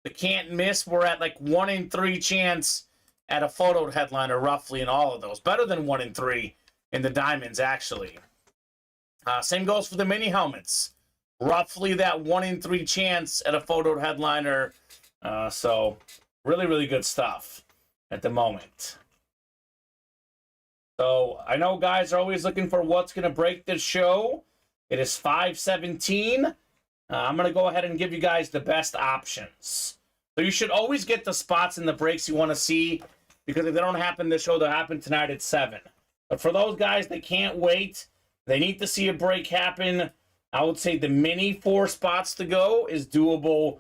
S2: the can't miss, we're at like 1 in 3 chance at a photoed headliner, roughly, in all of those. Better than 1 in 3 in the diamonds, actually. Same goes for the mini helmets. Roughly that 1 in 3 chance at a photoed headliner. So really, really good stuff at the moment. So I know guys are always looking for what's going to break this show. It is 5:17. I'm going to go ahead and give you guys the best options. So you should always get the spots and the breaks you want to see, because if they don't happen this show, they'll happen tonight at 7. But for those guys that can't wait, they need to see a break happen, I would say the mini 4 spots to go is doable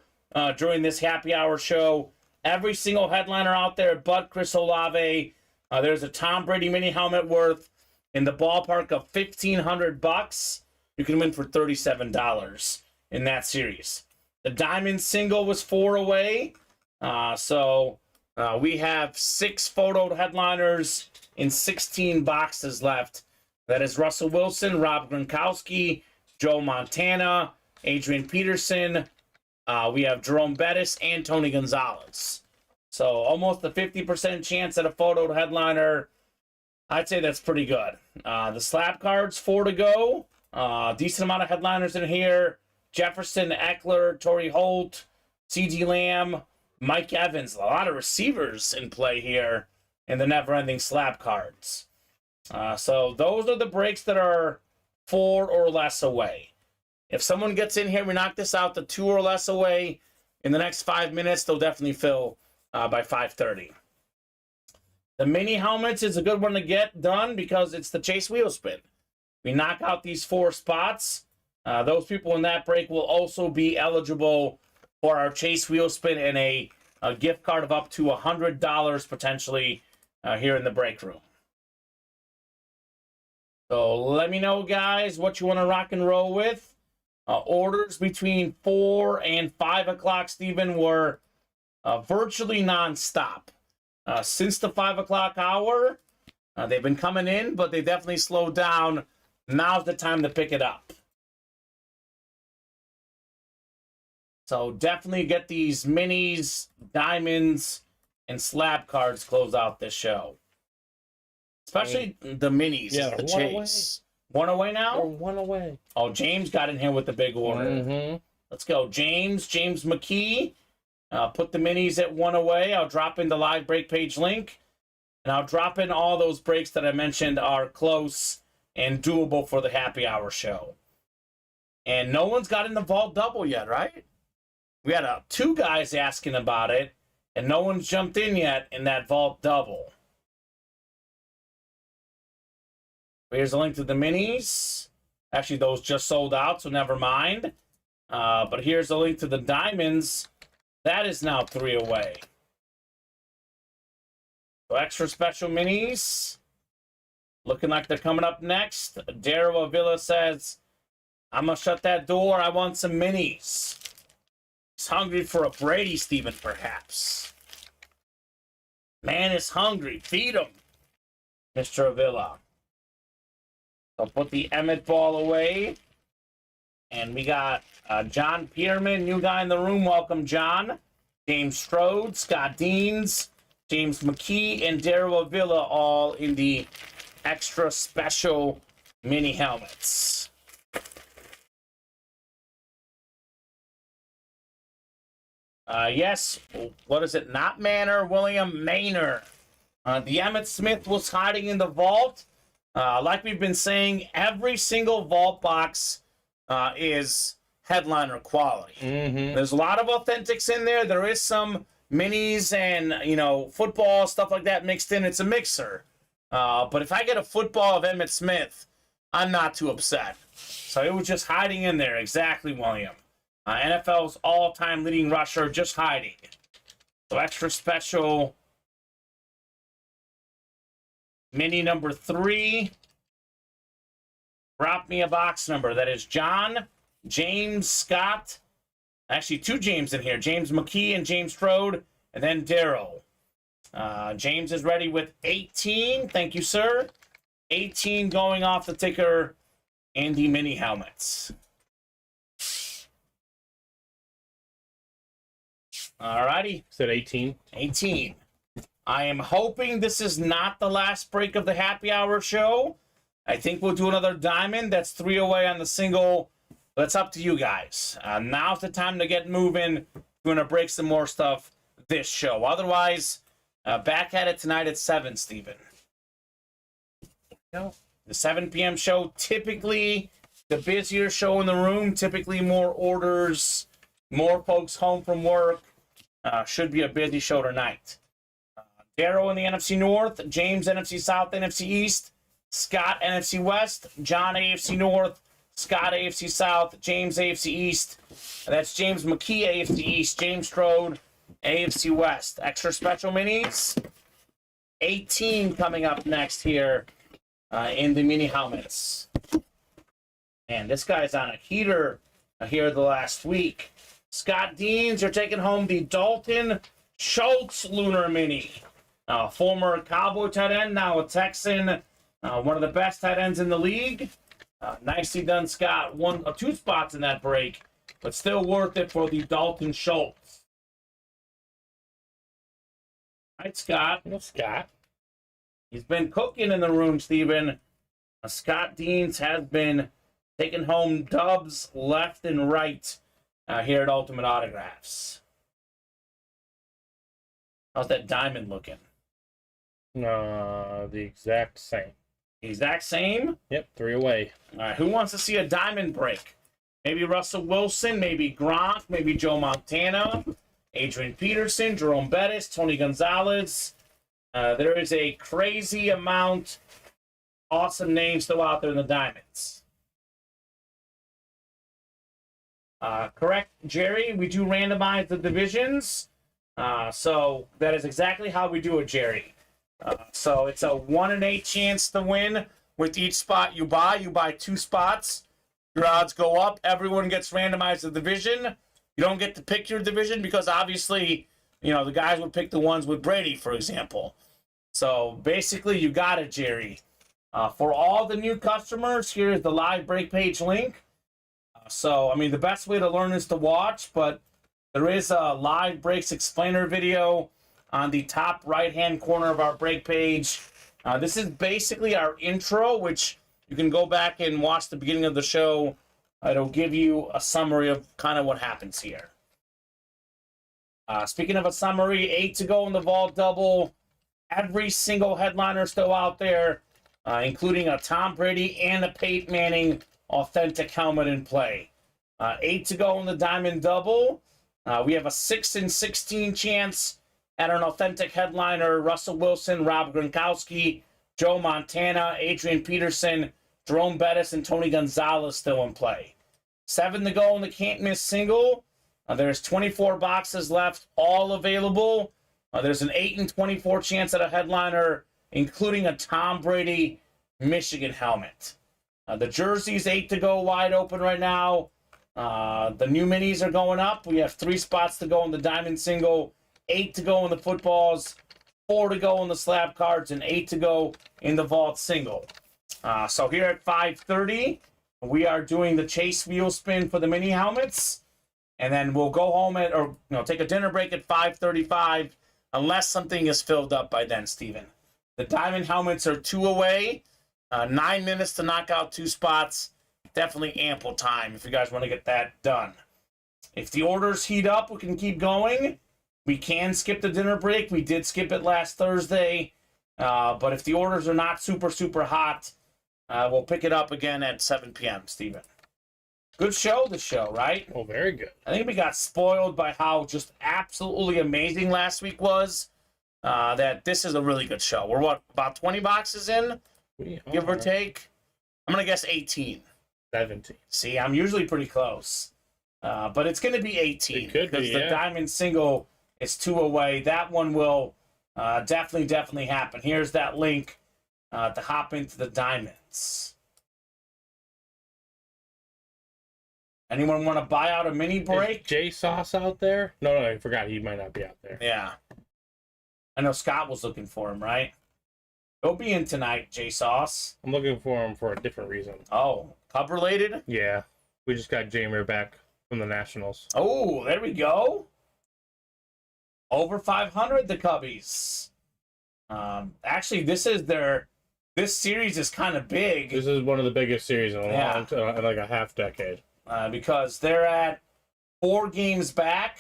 S2: during this happy hour show. Every single headliner out there but Chris Olave. There's a Tom Brady mini helmet worth in the ballpark of $1,500. You can win for $37 in that series. The diamond single was 4 away. So we have 6 photoed headliners in 16 boxes left. That is Russell Wilson, Rob Gronkowski, Joe Montana, Adrian Peterson. We have Jerome Bettis and Tony Gonzalez. So almost a 50% chance at a photoed headliner. I'd say that's pretty good. The slab cards, 4 to go. Decent amount of headliners in here. Jefferson, Eckler, Torrey Holt, C.D. Lamb, Mike Evans. A lot of receivers in play here in the never-ending slab cards. So those are the breaks that are 4 or less away. If someone gets in here, we knock this out to 2 or less away, in the next 5 minutes, they'll definitely fill by 5:30. The mini helmets is a good one to get done because it's the Chase Wheel Spin. We knock out these 4 spots. Those people in that break will also be eligible for our Chase Wheel Spin and a gift card of up to $100 potentially here in the break room. So let me know, guys, what you want to rock and roll with. Orders between 4 and 5 o'clock, Stephen, were virtually nonstop. Since the 5 o'clock hour, they've been coming in, but they definitely slowed down. Now's the time to pick it up. So definitely get these minis, diamonds, and slab cards close out this show. Especially the minis,
S3: Yeah,
S2: the
S3: one
S2: Chase. One away now?
S3: Or one away.
S2: Oh, James got in here with the big order.
S3: Mm-hmm.
S2: Let's go. James McKee. Put the minis at 1 away. I'll drop in the live break page link. And I'll drop in all those breaks that I mentioned are close and doable for the happy hour show. And no one's got in the vault double yet, right? We had 2 guys asking about it, and no one's jumped in yet in that vault double. Here's a link to the minis. Actually, those just sold out, so never mind. But here's a link to the diamonds. That is now 3 away. So extra special minis. Looking like they're coming up next. Daryl Avila says, I'm going to shut that door. I want some minis. He's hungry for a Brady Stephen, perhaps. Man is hungry. Feed him, Mr. Avila. I'll put the Emmett ball away. And we got John Pierman, new guy in the room. Welcome, John. James Strode, Scott Deans, James McKee, and Daryl Avila all in the extra special mini helmets. Yes, what is it? Not Manor, William Maynor. The Emmett Smith was hiding in the vault. Like we've been saying, every single vault box is headliner quality.
S3: Mm-hmm.
S2: There's a lot of authentics in there. There is some minis and, football, stuff like that mixed in. It's a mixer. But if I get a football of Emmett Smith, I'm not too upset. So it was just hiding in there. Exactly, William. NFL's all-time leading rusher, just hiding. So extra special mini number 3. Drop me a box number. That is John, James, Scott. Actually, 2 James in here. James McKee and James Strode. And then Daryl. James is ready with 18. Thank you, sir. 18 going off the ticker in the mini helmets. Alrighty.
S3: Said 18.
S2: 18. I am hoping this is not the last break of the happy hour show. I think we'll do another diamond. That's 3 away on the single. That's up to you guys. Now's the time to get moving. We're going to break some more stuff this show. Otherwise, back at it tonight at 7, Stephen.
S3: No.
S2: The 7 p.m. show, typically the busier show in the room, typically more orders, more folks home from work. Should be a busy show tonight. Darrow in the NFC North, James NFC South, NFC East, Scott NFC West, John AFC North, Scott AFC South, James AFC East. That's James McKee AFC East, James Strode AFC West. Extra special minis. 18 coming up next here in the mini helmets. And this guy's on a heater here the last week. Scott Deans, you're taking home the Dalton Schultz Lunar Mini. Former Cowboy tight end, now a Texan. One of the best tight ends in the league. Nicely done, Scott. 2 spots in that break, but still worth it for the Dalton Schultz. All right, Scott.
S3: No, Scott.
S2: He's been cooking in the room, Stephen. Scott Deans has been taking home dubs left and right here at Ultimate Autographs. How's that diamond looking?
S3: The exact same.
S2: Exact same?
S3: Yep, 3 away.
S2: All right, who wants to see a diamond break? Maybe Russell Wilson, maybe Gronk, maybe Joe Montana, Adrian Peterson, Jerome Bettis, Tony Gonzalez. There is a crazy amount awesome names still out there in the Diamonds. Correct, Jerry. We do randomize the divisions. So that is exactly how we do it, Jerry. So it's a 1 in 8 chance to win with each spot you buy. You buy 2 spots. Your odds go up. Everyone gets randomized the division. You don't get to pick your division because obviously, the guys would pick the ones with Brady, for example. So basically, you got it, Jerry. For all the new customers, here's the live break page link. The best way to learn is to watch, but there is a live breaks explainer video on the top right-hand corner of our break page. This is basically our intro, which you can go back and watch the beginning of the show. It'll give you a summary of kind of what happens here. Speaking of a summary, 8 to go in the vault double. Every single headliner still out there, including a Tom Brady and a Peyton Manning authentic helmet in play. 8 to go in the diamond double. We have a 6 in 16 chance at an authentic headliner, Russell Wilson, Rob Gronkowski, Joe Montana, Adrian Peterson, Jerome Bettis, and Tony Gonzalez still in play. 7 to go in the can't miss single. There's 24 boxes left, all available. There's an 8 in 24 chance at a headliner, including a Tom Brady Michigan helmet. The jerseys, 8 to go, wide open right now. The new minis are going up. We have 3 spots to go in the diamond single, 8 to go in the footballs, 4 to go in the slab cards, and 8 to go in the vault single. So here at 5:30, we are doing the chase wheel spin for the mini helmets, and then we'll go home take a dinner break at 5:35, unless something is filled up by then, Steven. The diamond helmets are 2 away, 9 minutes to knock out 2 spots. Definitely ample time if you guys want to get that done. If the orders heat up, we can keep going. We can skip the dinner break. We did skip it last Thursday. But if the orders are not super, super hot, we'll pick it up again at 7 p.m., Steven. Good show, this show, right?
S3: Oh, very good.
S2: I think we got spoiled by how just absolutely amazing last week was. That this is a really good show. We're, about 20 boxes in? Give or take? I'm going to guess 18.
S3: 17.
S2: See, I'm usually pretty close. But it's going to be 18.
S3: It could be,
S2: because the diamond single is 2 away. That one will definitely happen. Here's that link to hop into the diamonds. Anyone want to buy out a mini break?
S3: Is Jay Sauce out there? No, I forgot. He might not be out there.
S2: Yeah. I know Scott was looking for him, right? He'll be in tonight, Jay Sauce.
S3: I'm looking for him for a different reason.
S2: Oh, Cub related?
S3: Yeah. We just got Jamer back from the Nationals.
S2: Oh, there we go. Over 500, the Cubbies. Actually, this series is kind of big.
S3: This is one of the biggest series in a long time, like a half decade.
S2: Because they're at 4 games back.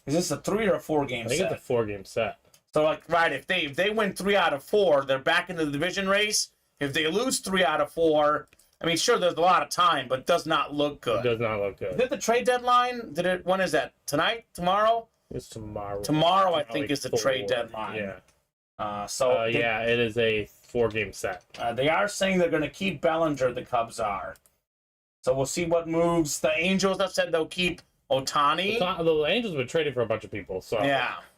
S2: Is this a 3 or a 4 game set?
S3: I think it's a 4-game set.
S2: So, if they win 3 out of 4, they're back into the division race. If they lose 3 out of 4, sure, there's a lot of time, but it does not look good.
S3: It does not look good.
S2: Is it the trade deadline? When is that? Tonight? Tomorrow?
S3: It's tomorrow.
S2: Tomorrow, I think, is the trade deadline.
S3: Yeah. It is a 4-game set.
S2: They are saying they're going to keep Bellinger, the Cubs are. So we'll see what moves. The Angels have said they'll keep Ohtani.
S3: The Angels have been trading for a bunch of people, so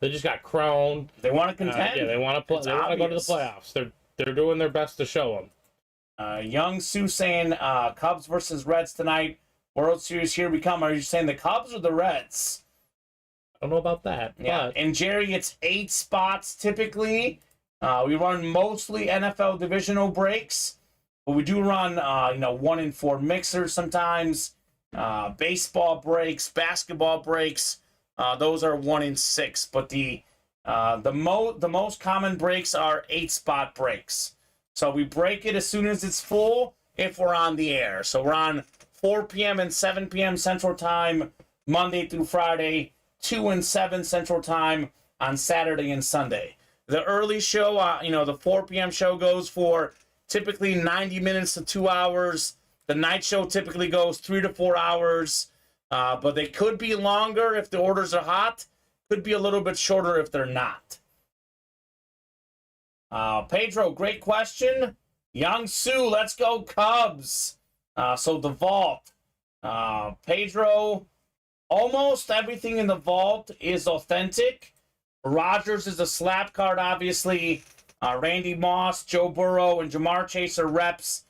S3: they just got Crone.
S2: They want to contend.
S3: They want to play. They want to go to the playoffs. They're doing their best to show them.
S2: Young Sue saying Cubs versus Reds tonight. World Series, here we come. Are you saying the Cubs or the Reds?
S3: I don't know about that.
S2: Yeah,
S3: but...
S2: and Jerry, it's 8 spots typically. We run mostly NFL divisional breaks, but we do run 1 in 4 mixers sometimes. Baseball breaks, basketball breaks, those are 1 in 6. But the most common breaks are 8-spot breaks. So we break it as soon as it's full if we're on the air. So we're on 4 p.m. and 7 p.m. Central Time, Monday through Friday, 2 and 7 Central Time on Saturday and Sunday. The early show, the 4 p.m. show goes for typically 90 minutes to 2 hours. The night show typically goes 3 to 4 hours, but they could be longer if the orders are hot. Could be a little bit shorter if they're not. Pedro, great question. Young Sue, let's go Cubs. So the vault. Pedro, almost everything in the vault is authentic. Rogers is a slap card, obviously. Randy Moss, Joe Burrow, and Jamar Chase are reps.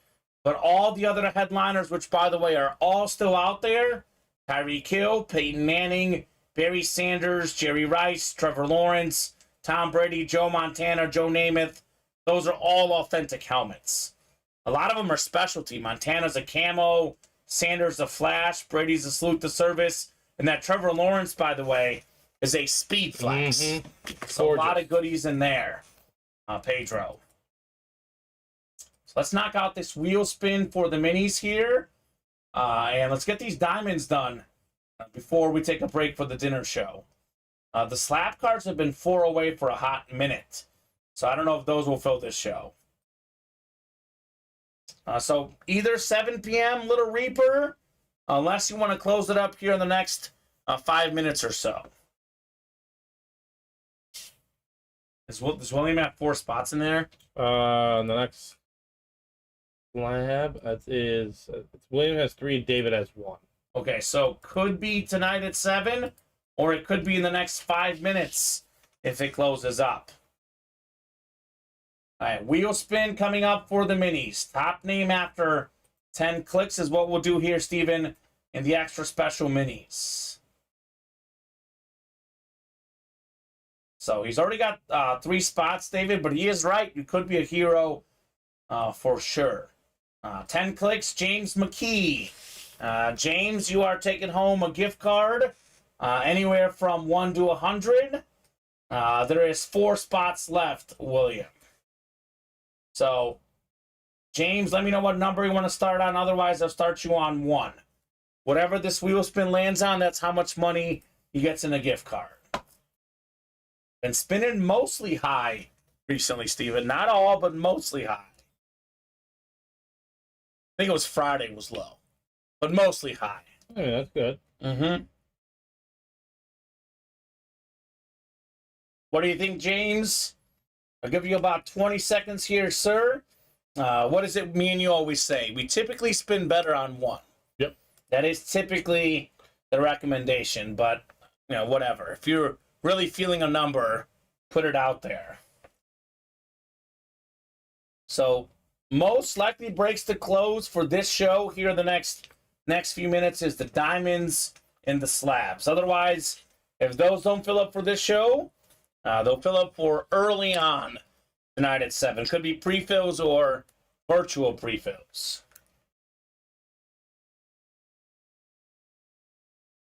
S2: But all the other headliners, which, by the way, are all still out there, Tyreek Hill, Peyton Manning, Barry Sanders, Jerry Rice, Trevor Lawrence, Tom Brady, Joe Montana, Joe Namath, those are all authentic helmets. A lot of them are specialty. Montana's a camo, Sanders a flash, Brady's a salute to service, and that Trevor Lawrence, by the way, is a speed flex. So a lot of goodies in there, Pedro. So let's knock out this wheel spin for the minis here, and let's get these diamonds done before we take a break for the dinner show. The slap cards have been 4 away for a hot minute, so I don't know if those will fill this show. So either 7 p.m. Little Reaper, unless you want to close it up here in the next 5 minutes or so. Does William have 4 spots in there?
S3: The next lab is William has 3, David has 1.
S2: Okay, so could be tonight at 7, or it could be in the next 5 minutes if it closes up. All right, wheel spin coming up for the minis. Top name after 10 clicks is what we'll do here, Steven, in the extra special minis. So he's already got 3 spots, David, but he is right. You could be a hero for sure. 10 clicks, James McKee. James, you are taking home a gift card anywhere from 1 to 100. There is 4 spots left, William. So, James, let me know what number you want to start on. Otherwise, I'll start you on 1. Whatever this wheel spin lands on, that's how much money he gets in a gift card. Been spinning mostly high recently, Steven. Not all, but mostly high. I think it was Friday was low, but mostly high.
S3: Yeah, that's good.
S2: What do you think, James? I'll give you about 20 seconds here, sir. What is it me and you always say? We typically spin better on 1.
S3: Yep.
S2: That is typically the recommendation, but, you know, whatever. If you're really feeling a number, put it out there. So, most likely breaks to close for this show here in the next few minutes is the diamonds and the slabs. Otherwise, if those don't fill up for this show, they'll fill up for early on tonight at 7. Could be pre-fills or virtual pre-fills.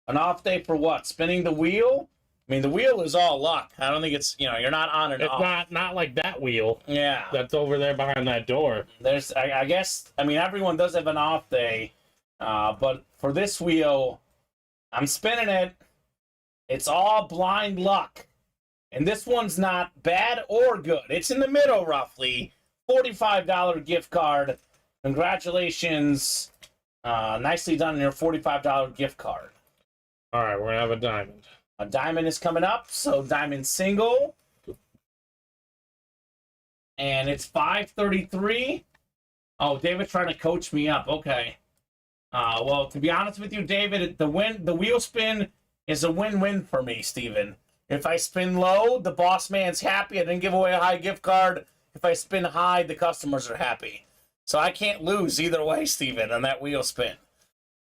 S2: An off day for what? Spinning the wheel? I mean, the wheel is all luck. I don't think it's, you know, you're not on and off.
S3: It's not like that wheel.
S2: Yeah.
S3: That's over there behind that door.
S2: There's, I guess, I mean, everyone does have an off day, but for this wheel, I'm spinning it. It's all blind luck. And this one's not bad or good. It's in the middle, roughly. $45 gift card. Congratulations. Nicely done on your $45 gift card.
S3: All right, we're going to have a diamond.
S2: A diamond is coming up, so diamond single. And it's 533. Oh, David's trying to coach me up. Okay. Well, to be honest with you, David, the wheel spin is a win-win for me, Steven. If I spin low, the boss man's happy. I didn't give away a high gift card. If I spin high, the customers are happy. So I can't lose either way, Steven, on that wheel spin.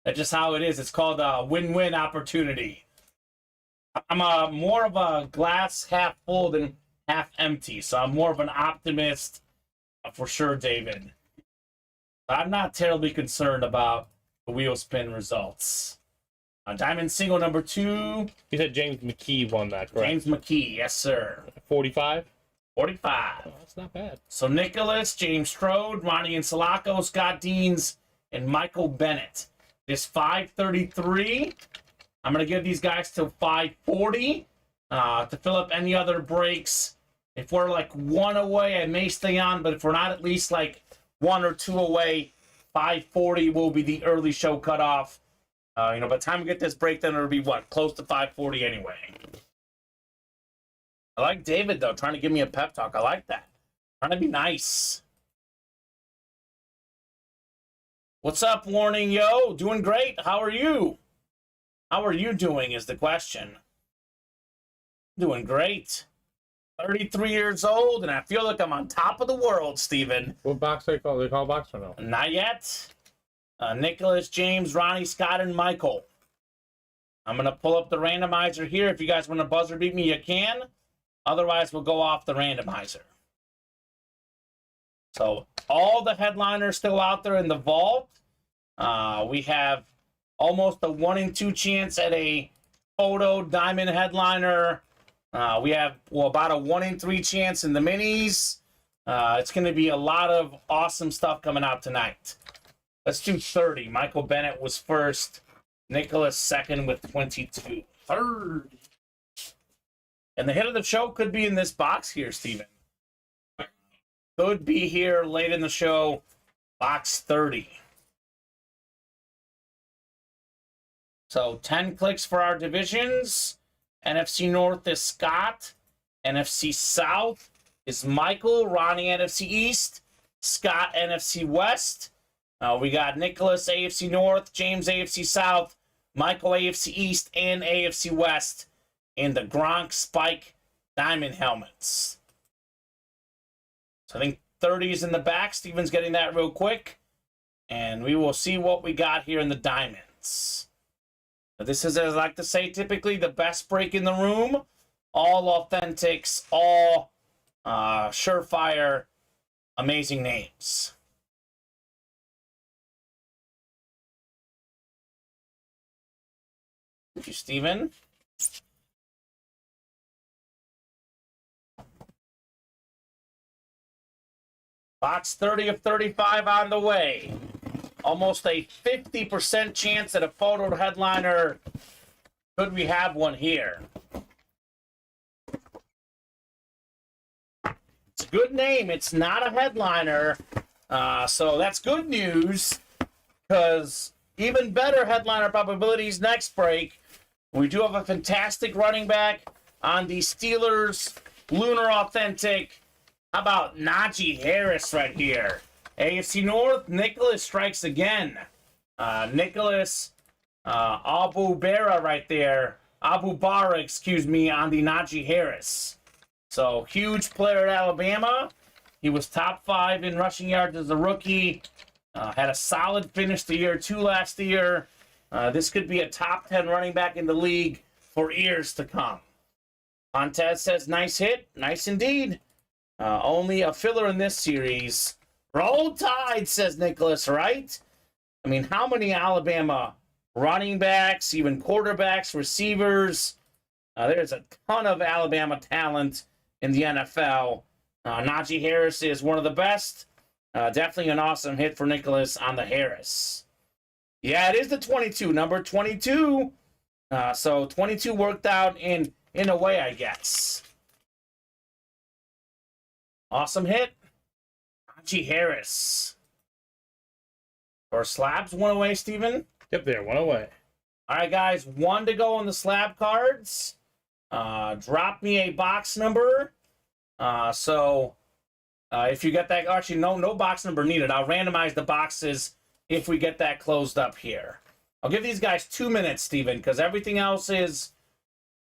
S2: That's just how it is. It's called a win-win opportunity. I'm more of a glass half full than half empty, so I'm more of an optimist for sure, David. I'm not terribly concerned about the wheel spin results. Diamond single number 2.
S3: You said James McKee won that, correct?
S2: James McKee, yes, sir.
S3: 45?
S2: 45.
S3: Oh, that's not bad.
S2: So Nicholas, James Strode, Ronnie and Sulaco, Scott Deans, and Michael Bennett. This 533. I'm going to give these guys till 540 to fill up any other breaks. If we're like 1 away, I may stay on, but if we're not at least like 1 or 2 away, 5:40 will be the early show cutoff. By the time we get this breakdown, it'll be what? Close to 5:40 anyway. I like David, though, trying to give me a pep talk. I like that. Trying to be nice. What's up, Warning Yo? Doing great. How are you? How are you doing is the question. Doing great. 33 years old, and I feel like I'm on top of the world, Steven.
S3: What box they call? They call box or no?
S2: Not yet. Nicholas, James, Ronnie, Scott, and Michael. I'm going to pull up the randomizer here. If you guys want to buzzer beat me, you can. Otherwise, we'll go off the randomizer. So all the headliners still out there in the vault. We have almost a 1 in 2 chance at a photo diamond headliner. We have about a 1 in 3 chance in the minis. It's going to be a lot of awesome stuff coming out tonight. Let's do 30. Michael Bennett was first. Nicholas second with 22. Third. And the hit of the show could be in this box here, Steven. Could be here late in the show. Box 30. So 10 clicks for our divisions. NFC North is Scott. NFC South is Michael. Ronnie, NFC East. Scott, NFC West. We got Nicholas, AFC North. James, AFC South. Michael, AFC East and AFC West. And the Gronk Spike Diamond helmets. So I think 30 is in the back. Steven's getting that real quick. And we will see what we got here in the diamonds. This is, as I like to say, typically the best break in the room. All authentics, all surefire, amazing names. Thank you, Steven. Box 30 of 35 on the way. Almost a 50% chance at a photo headliner. Could we have one here? It's a good name. It's not a headliner. So that's good news, because even better headliner probabilities next break. We do have a fantastic running back on the Steelers Lunar Authentic. How about Najee Harris right here? AFC North, Nicholas strikes again. Nicholas Abu Bara right there. Abu Bara, excuse me, on the Najee Harris. So, huge player at Alabama. He was top 5 in rushing yards as a rookie. Had a solid finish the year 2 last year. This could be a top 10 running back in the league for years to come. Montez says, nice hit. Nice indeed. Only a filler in this series. Roll Tide, says Nicholas, right? I mean, how many Alabama running backs, even quarterbacks, receivers? There's a ton of Alabama talent in the NFL. Najee Harris is one of the best. Definitely an awesome hit for Nicholas on the Harris. Yeah, it is the 22, number 22. So 22 worked out in a way, I guess. Awesome hit. Najee Harris. Or slabs, 1 away, Steven?
S3: Yep, there, 1 away.
S2: All right, guys, 1 to go on the slab cards. Drop me a box number. If you get that, actually, no box number needed. I'll randomize the boxes if we get that closed up here. I'll give these guys 2 minutes, Steven, because everything else is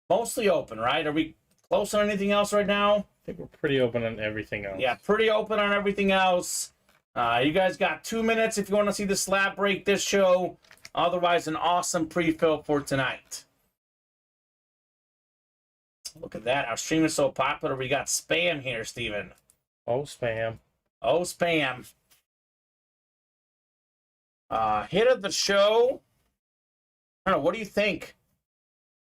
S2: mostly open, right? Are we close on anything else right now?
S3: I think we're pretty open on everything else.
S2: Yeah, pretty open on everything else. You guys got 2 minutes if you want to see the slab break this show. Otherwise, an awesome pre-fill for tonight. Look at that. Our stream is so popular. We got spam here, Steven.
S3: Oh, spam.
S2: Oh, spam. Hit of the show. I don't know. What do you think?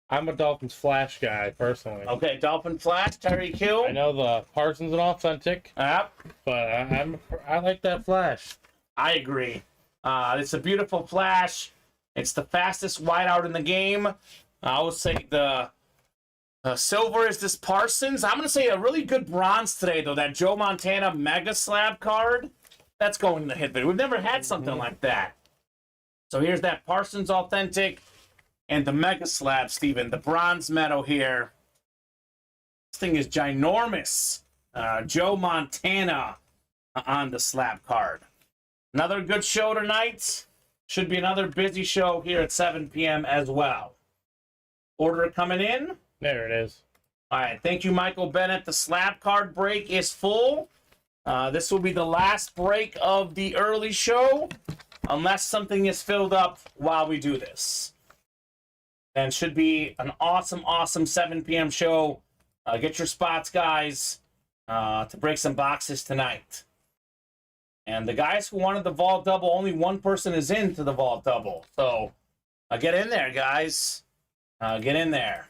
S3: I'm a Dolphins Flash guy, personally.
S2: Okay, Dolphin Flash, Tyreek Hill.
S3: I know the Parsons and authentic,
S2: Yep.
S3: but I like that Flash.
S2: I agree. It's a beautiful Flash. It's the fastest wideout in the game. I would say the silver is this Parsons. I'm going to say a really good bronze today, though. That Joe Montana Mega Slab card. That's going in the hit video. We've never had something like that. So here's that Parsons Authentic and the Mega Slab, Steven. The bronze medal here. This thing is ginormous. Joe Montana on the slab card. Another good show tonight. Should be another busy show here at 7 p.m. as well. Order coming in.
S3: There it is.
S2: All right, thank you, Michael Bennett. The slab card break is full. This will be the last break of the early show, unless something is filled up while we do this. And should be an awesome, awesome 7 p.m. show. Get your spots, guys, to break some boxes tonight. And the guys who wanted the vault double, only one person is into the vault double. So get in there, guys. Get in there.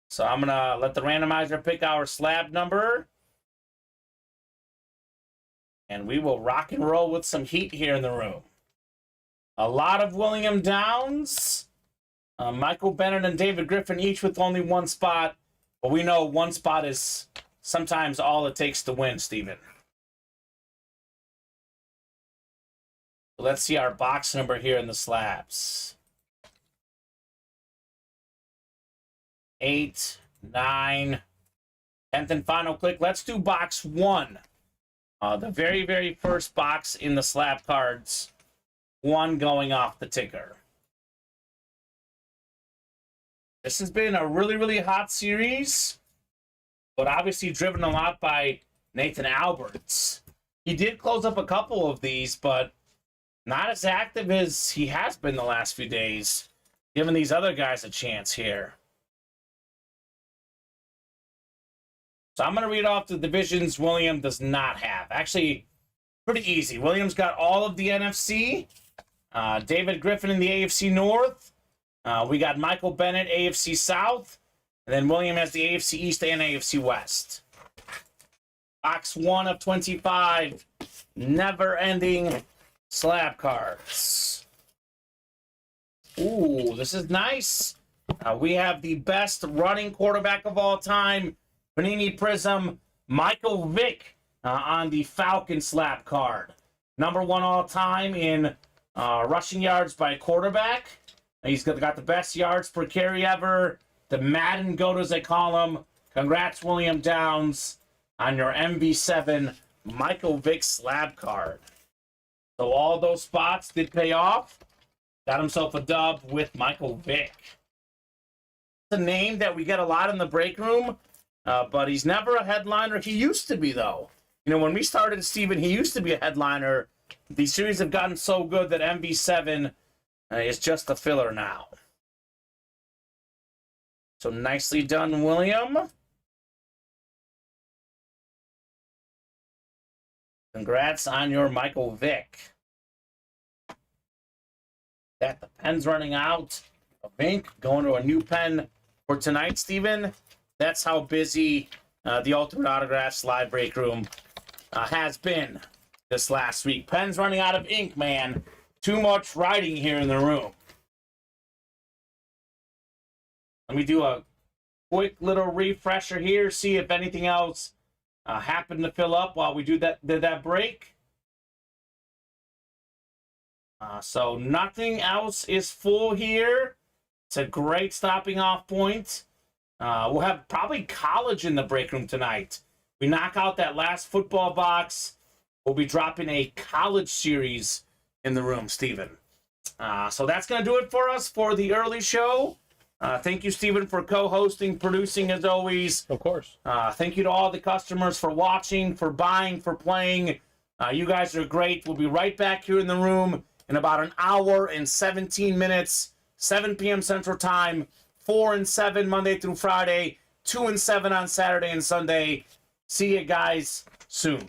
S2: So I'm going to let the randomizer pick our slab number. And we will rock and roll with some heat here in the room. A lot of William Downs. Michael Bennett and David Griffin each with only one spot. But we know one spot is sometimes all it takes to win, Steven. Let's see our box number here in the slabs. 8, 9, 10th and final click. Let's do box 1. The very, very first box in the slab cards. 1 going off the ticker. This has been a really, really hot series, but obviously driven a lot by Nathan Alberts. He did close up a couple of these, but not as active as he has been the last few days, giving these other guys a chance here. So I'm going to read off the divisions William does not have. Actually, pretty easy. William's got all of the NFC. David Griffin in the AFC North. We got Michael Bennett, AFC South. And then William has the AFC East and AFC West. Box 1 of 25. Never-ending slab cards. Ooh, this is nice. We have the best running quarterback of all time, Panini Prism, Michael Vick on the Falcon slab card. Number 1 all time in rushing yards by quarterback. He's got the best yards per carry ever. The Madden GOAT, as they call him. Congrats, William Downs, on your MV7 Michael Vick slab card. So all those spots did pay off. Got himself a dub with Michael Vick. It's a name that we get a lot in the break room. But he's never a headliner. He used to be, though. You know, when we started, Steven, he used to be a headliner. These series have gotten so good that MV7 is just a filler now. So nicely done, William. Congrats on your Michael Vick. That the pen's running out of ink. Going to a new pen for tonight, Steven. That's how busy the Ultimate Autographs live break room has been this last week. Pen's running out of ink, man. Too much writing here in the room. Let me do a quick little refresher here, see if anything else happened to fill up while we did that break. So nothing else is full here. It's a great stopping off point. We'll have probably college in the break room tonight. We knock out that last football box. We'll be dropping a college series in the room, Steven. So that's going to do it for us for the early show. Thank you, Steven, for co-hosting, producing as always.
S3: Of course.
S2: Thank you to all the customers for watching, for buying, for playing. You guys are great. We'll be right back here in the room in about an hour and 17 minutes, 7 p.m. Central Time. 4 and 7 Monday through Friday, 2 and 7 on Saturday and Sunday. See you guys soon.